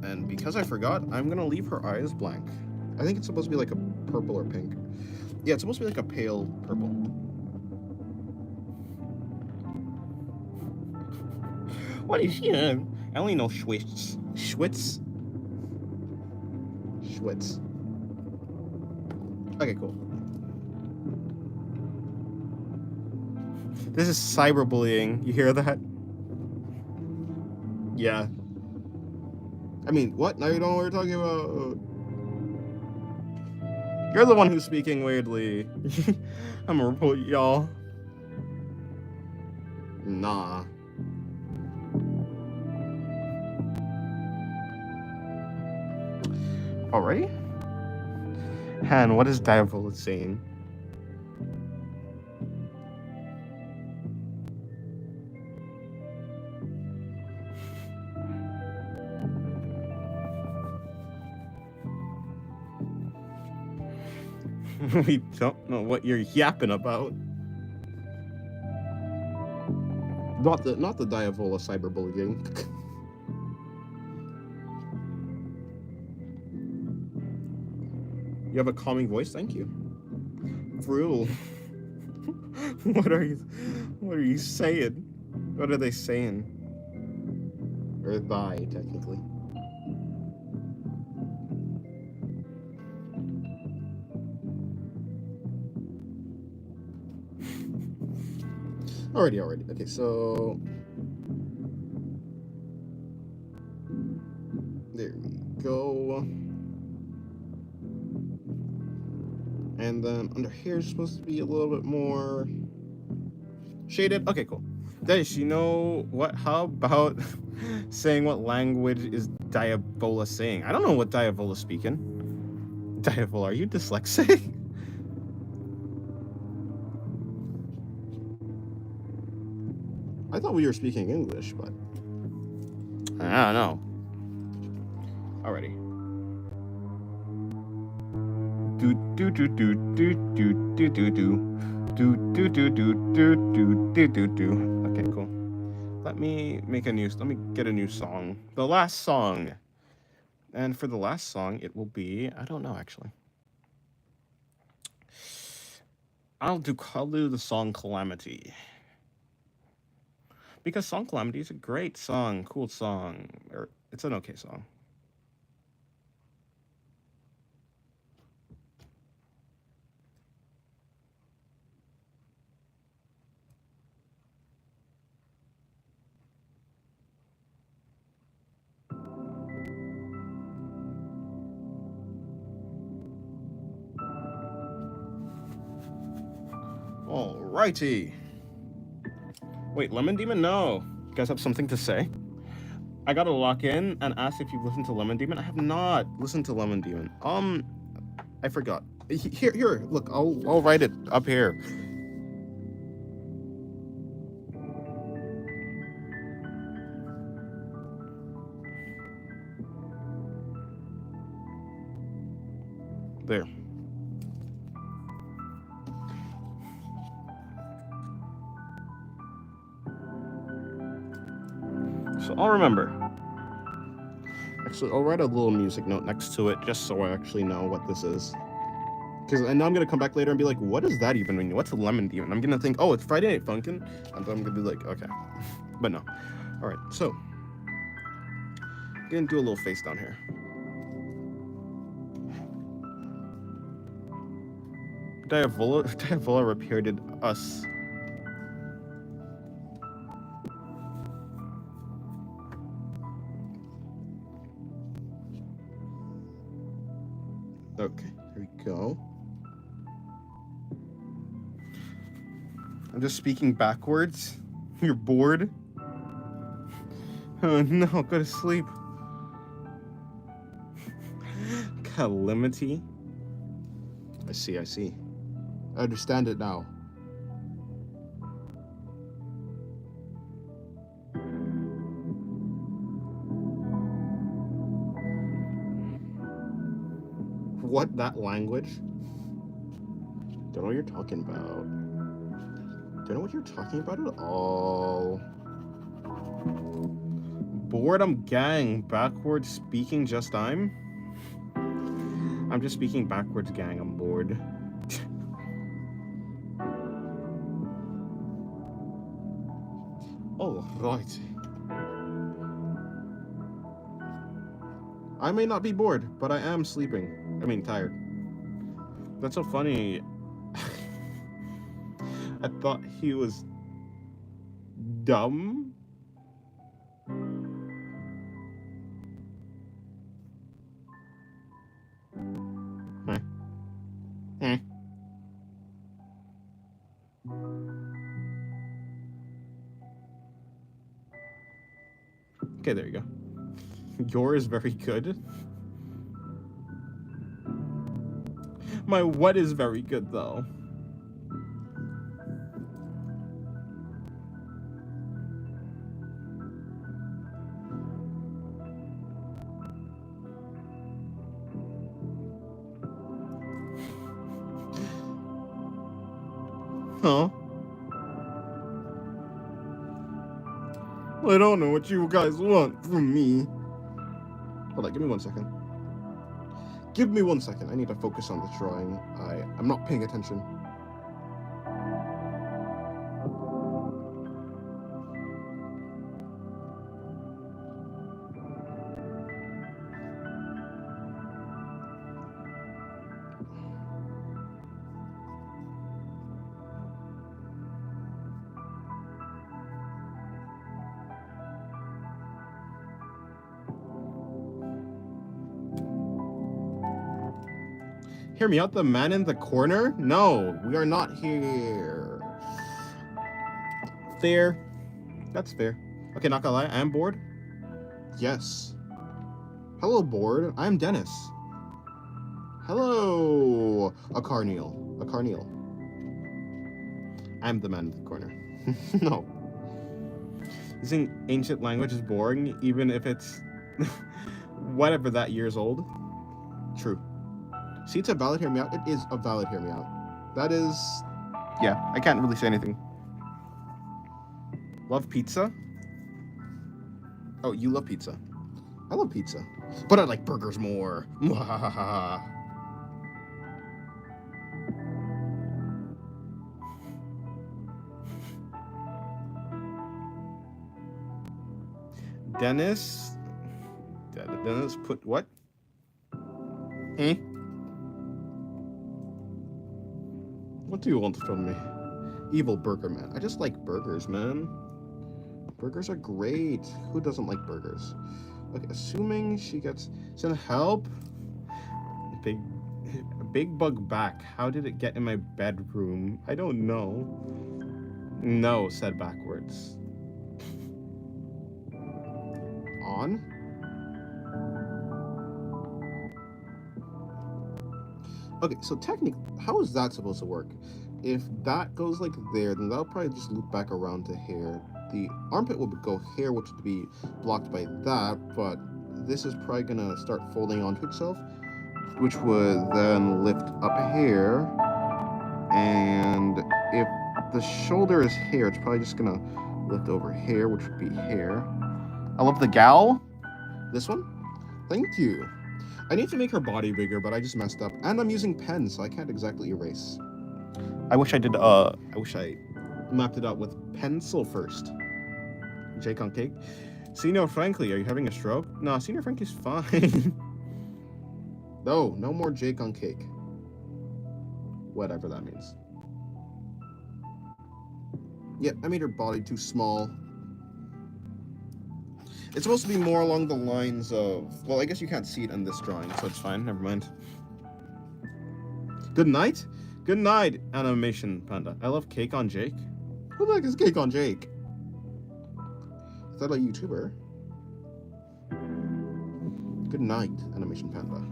And because I forgot, I'm gonna leave her eyes blank. I think it's supposed to be like a purple or pink. Yeah, it's supposed to be like a pale purple. What is she? I only know Schwitz. Schwitz? Schwitz. Okay, cool. This is cyberbullying. You hear that? Yeah. I mean, what? Now you don't know what we're talking about. You're the one who's speaking weirdly. I'm gonna report y'all. Nah. Alrighty. Han, what is Diavola saying? We don't know what you're yapping about. Not the Diavola cyberbullying. You have a calming voice. Thank you. Vril. What are you saying? What are they saying? Or thy, technically. Alrighty. Okay, so there we go. And then under here is supposed to be a little bit more shaded. Okay, cool. Dish, you know what? How about saying what language is Diavola saying? I don't know what Diavola's speaking. Diavola, are you dyslexic? I thought we were speaking English, but I don't know. Alrighty. Do do do do do do do do do do do do do do do do do. Okay, cool. Let me get a new song. The last song. And for the last song, it will be, I don't know actually. I'll do the song Calamity. Because Song Calamity is a great song, cool song, or it's an okay song. Alrighty. Wait, Lemon Demon? No. You guys have something to say? I gotta lock in and ask if you've listened to Lemon Demon. I have not listened to Lemon Demon. I forgot. Here, look, I'll write it up here. There. So I'll remember. Actually, I'll write a little music note next to it just so I actually know what this is. Because I know I'm going to come back later and be like, what does that even mean? What's a Lemon Demon? I'm going to think, oh, it's Friday Night Funkin'. And then I'm going to be like, okay. But no. Alright, so. I'm going to do a little face down here. Diavola repeated us. Okay, here we go. I'm just speaking backwards. You're bored? Oh no, go to sleep. Calamity? I see. I understand it now. What, that language? Don't know what you're talking about. Don't know what you're talking about at all. Boredom gang, backwards speaking just I'm just speaking backwards gang, I'm bored. Oh, right. I may not be bored, but I am sleeping. I mean, tired. That's so funny. I thought he was dumb. Okay, there you go. Yours is very good. My what is very good, though. Huh? I don't know what you guys want from me. Hold on, give me 1 second. Give me 1 second. I need to focus on the drawing. I'm not paying attention. Hear me out, the man in the corner? No, we are not here. Fair. That's fair. Okay, not gonna lie, I am bored. Yes. Hello, bored. I'm Dennis. Hello, a Carneal. A Carneal. I'm the man in the corner. No. Using ancient language is boring, even if it's whatever that year's old. True. See, it's a valid hear me out. It is a valid hear me out. That is... yeah, I can't really say anything. Love pizza? Oh, you love pizza. I love pizza. But I like burgers more. Dennis put what? Eh? What do you want from me? Evil burger man. I just like burgers, man. Burgers are great. Who doesn't like burgers? Okay, assuming she gets some help. Big bug back. How did it get in my bedroom? I don't know. No, said backwards. On? Okay, so technically, how is that supposed to work? If that goes like there, then that'll probably just loop back around to here. The armpit will go here, which would be blocked by that, but this is probably gonna start folding onto itself, which would then lift up here. And if the shoulder is here, it's probably just gonna lift over here, which would be here. I love the gal. This one? Thank you. I need to make her body bigger, but I just messed up. And I'm using pens, so I can't exactly erase. I wish I mapped it out with pencil first. Jake on cake. Senior Frankly, are you having a stroke? No, Senior Frankie's fine. No more Jake on cake. Whatever that means. Yeah, I made her body too small. It's supposed to be more along the lines of... well, I guess you can't see it in this drawing, so it's fine. Never mind. Good night? Good night, Animation Panda. I love Cake on Jake. Who the heck is Cake on Jake? Is that a YouTuber? Good night, Animation Panda.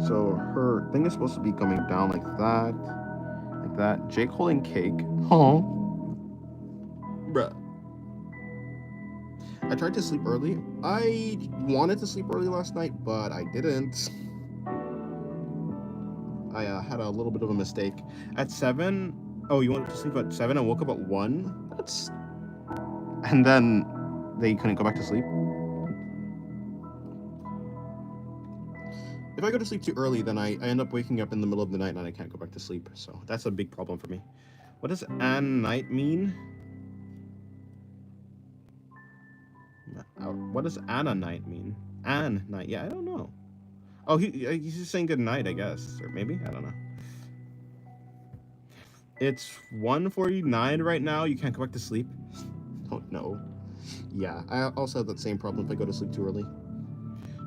So her thing is supposed to be coming down like that. Like that. Jake holding cake. Oh. Bruh. I tried to sleep early. I wanted to sleep early last night, but I didn't. I had a little bit of a mistake. At 7, oh, you wanted to sleep at 7 and woke up at 1? That's... and then they couldn't go back to sleep. If I go to sleep too early, then I end up waking up in the middle of the night and I can't go back to sleep. So that's a big problem for me. What does an night mean? What does Anna night mean? An night. Yeah, I don't know. Oh, he's just saying good night, I guess. Or maybe? I don't know. It's 1:49 right now. You can't go back to sleep? Oh, no. Yeah, I also have that same problem if I go to sleep too early.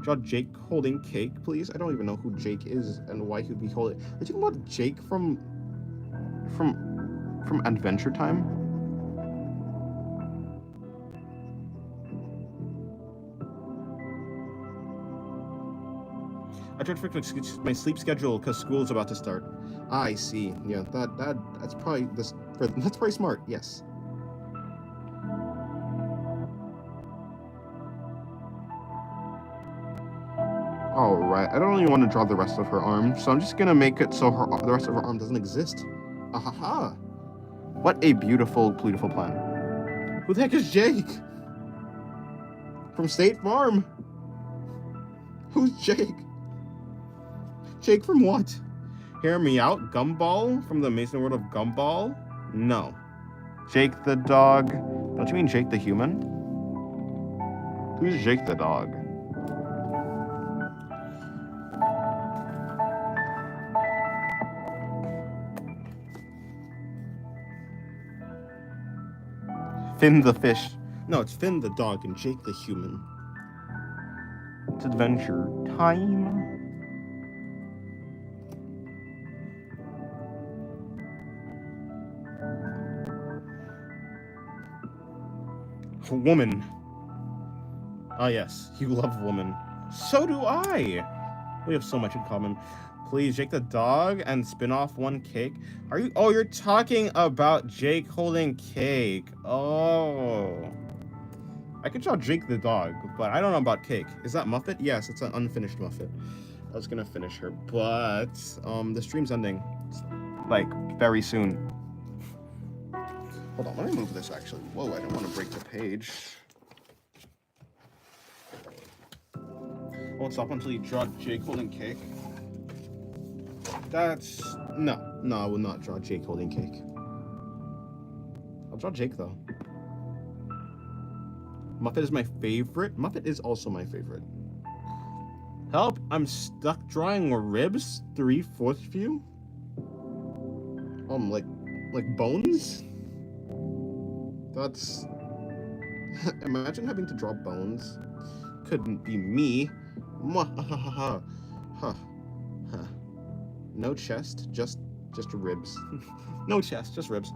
Draw Jake holding cake, please. I don't even know who Jake is and why he'd be holding... are you talking about Jake from Adventure Time? I tried to fix my sleep schedule because school is about to start. I see. Yeah, that's probably that's probably smart. Yes. All right. I don't really want to draw the rest of her arm, so I'm just gonna make it so the rest of her arm doesn't exist. Ahaha! What a beautiful, beautiful plan. Who the heck is Jake? From State Farm. Who's Jake? Jake from what? Hear me out. Gumball from the Amazing World of Gumball? No. Jake the dog. Don't you mean Jake the human? Who's Jake the dog? Finn the fish. No, it's Finn the dog and Jake the human. It's adventure time. Woman. Ah, yes, you love woman. So do I. We have so much in common. Please, Jake the dog and spin off one cake. Are you? Oh, you're talking about Jake holding cake. Oh. I could draw Jake the dog, but I don't know about cake. Is that Muffet? Yes, it's an unfinished Muffet. I was gonna finish her, but the stream's ending, like, very soon. Hold on, let me move this actually. Whoa, I don't want to break the page. Won't stop until you draw Jake holding cake. That's... No, I will not draw Jake holding cake. I'll draw Jake, though. Muffet is my favorite. Muffet is also my favorite. Help! I'm stuck drawing ribs. 3/4 view. Like bones. That's. Imagine having to draw bones. Couldn't be me. Huh. No chest, just ribs. No chest, just ribs.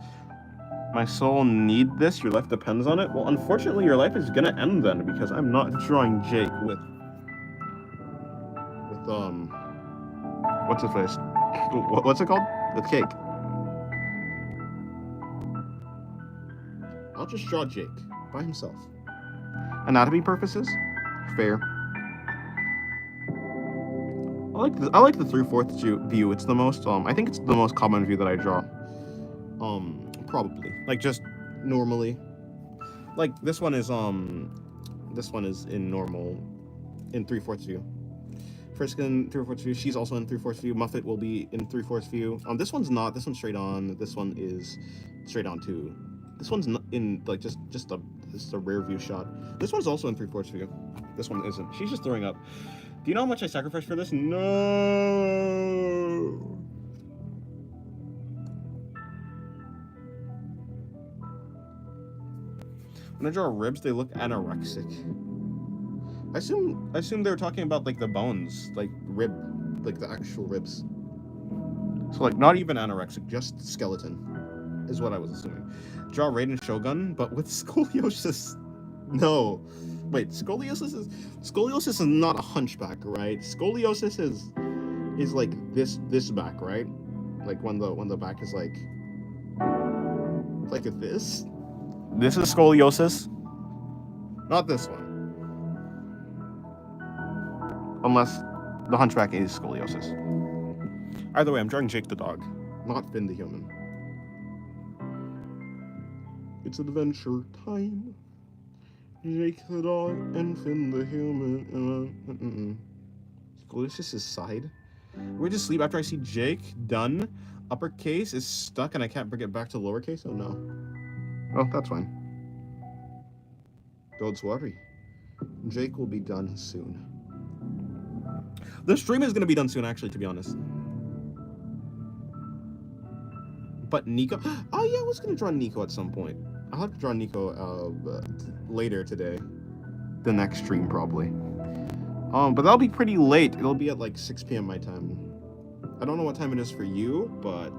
My soul need this, your life depends on it. Well, unfortunately, your life is gonna end then, because I'm not drawing Jake with what's his face? What's it called? With cake. I'll just draw Jake by himself. Anatomy purposes? Fair. I like the 3/4 view. It's the most I think it's the most common view that I draw. Probably. Like just normally. Like this one is in normal in 3/4 view. Frisk in 3/4 view. She's also in 3/4 view. Muffet will be in 3/4 view. This one's not. This one's straight on. This one is straight on too. This one's not in like just a rear view shot. This one's also in 3/4 view. This one isn't. She's just throwing up. Do you know how much I sacrificed for this? No. When I draw ribs, they look anorexic. I assume they were talking about like the bones, like like the actual ribs. So like not even anorexic, just skeleton, is what I was assuming. Draw Raiden Shogun, but with scoliosis. No. Wait, scoliosis is not a hunchback, right? Scoliosis is like this back, right? Like when the back is like this. This is scoliosis. Not this one. Unless the hunchback is scoliosis. Either way, I'm drawing Jake the dog, not Finn the human. It's adventure time. Jake the dog and Finn the human. Scoliosis is side. We just sleep after I see Jake. Done. Uppercase is stuck and I can't bring it back to lowercase. Oh no. Oh, that's fine. Don't worry. Jake will be done soon. The stream is gonna be done soon, actually, to be honest. But Nico. Oh yeah, I was gonna draw Nico at some point. I'll have to draw Nico later today. The next stream, probably. But that'll be pretty late. It'll be at like 6 p.m. my time. I don't know what time it is for you, but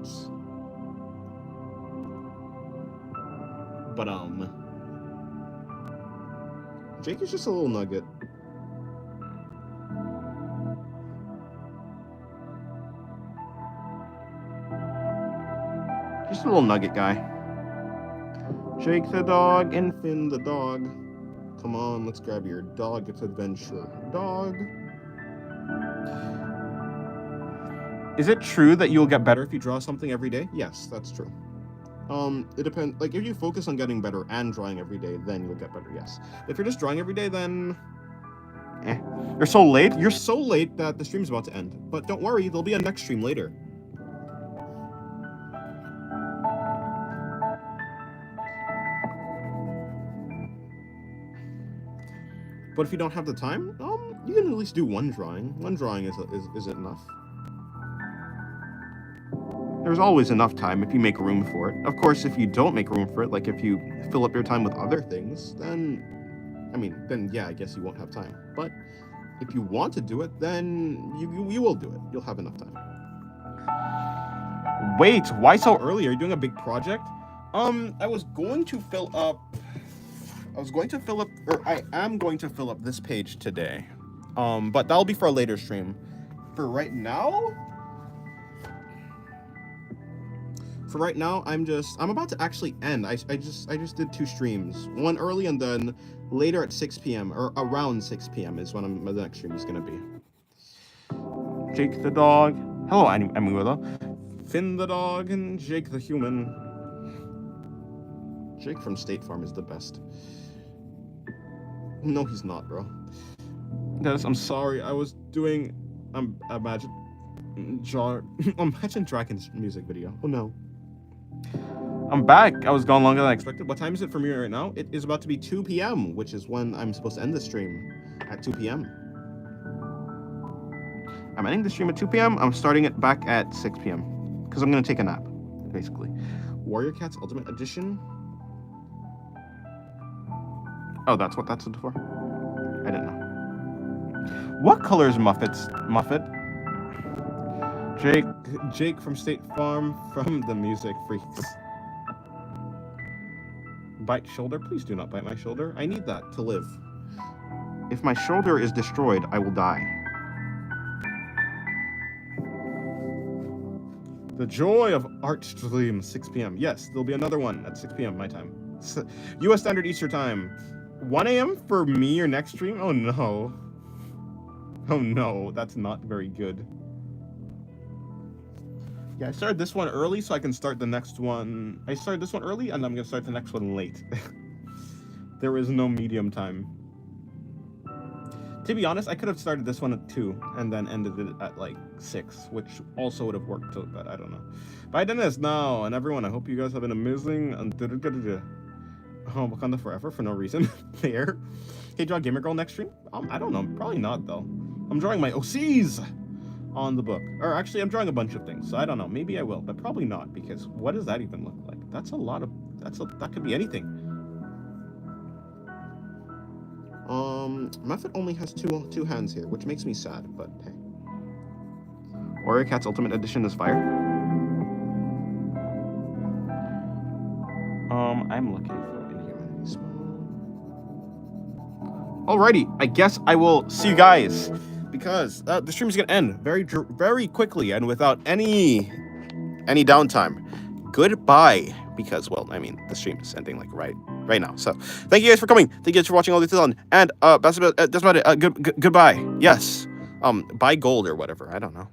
Jake is just a little nugget. Just a little nugget guy. Jake the dog and Finn the dog. Come on, let's grab your dog. It's adventure. Dog. Is it true that you'll get better if you draw something every day? Yes, that's true. It depends. Like, if you focus on getting better and drawing every day, then you'll get better, yes. But if you're just drawing every day, then... You're so late. You're so late that the stream's about to end. But don't worry, there'll be a next stream later. But if you don't have the time, you can at least do one drawing. One drawing is enough. There's always enough time if you make room for it. Of course, if you don't make room for it, like if you fill up your time with other things, then, then yeah, I guess you won't have time. But if you want to do it, then you will do it. You'll have enough time. Wait, why so early? Are you doing a big project? I was going to fill up, or I am going to fill up this page today. But that'll be for a later stream. For right now, I'm about to actually end. I just did 2 streams. One early and then later at 6 p.m. or around 6 p.m. is when the next stream is gonna be. Jake the dog. Hello, Amula. Finn the dog and Jake the human. Jake from State Farm is the best. No, he's not, bro. Dennis, I'm sorry. I was doing Imagine Dragons music video. Oh no. I'm back. I was gone longer than I expected. What time is it for me right now? It is about to be 2 p.m., which is when I'm supposed to end the stream, at 2 p.m. I'm ending the stream at 2 p.m. I'm starting it back at 6 p.m. because I'm going to take a nap, basically. Warrior Cats Ultimate Edition? Oh, that's what that's for? I didn't know. What color is Muffet? Jake from State Farm, from the Music Freaks. Bite shoulder? Please do not bite my shoulder. I need that to live. If my shoulder is destroyed, I will die. The joy of Wrt Strewm, 6 p.m. Yes, there'll be another one at 6 p.m. my time. U.S. Standard Eastern Time. 1 a.m. for me, your next stream? Oh no. Oh no, that's not very good. Yeah, I started this one early so I can start the next one. I started this one early and I'm going to start the next one late. There is no medium time. To be honest, I could have started this one at 2 and then ended it at like 6, which also would have worked, but I don't know. Bye, Dennis, now, and everyone, I hope you guys have been amazing. Oh, Wakanda forever for no reason. There. Hey, draw Gamer Girl next stream? I don't know. Probably not, though. I'm drawing my OCs on the book. Or actually, I'm drawing a bunch of things, so I don't know. Maybe I will, but probably not, because what does that even look like? That's a lot of... that could be anything. Method only has two hands here, which makes me sad, but hey. Warrior Cats Ultimate Edition is fire. I'm looking for Inhumanity Small. Alrighty, I guess I will see you guys, because the stream is gonna end very quickly and without any downtime. Goodbye, because, well, I mean, the stream is ending like right now. So thank you guys for coming. Thank you guys for watching all this on. And that's about it. Goodbye. Yes. Buy gold or whatever. I don't know.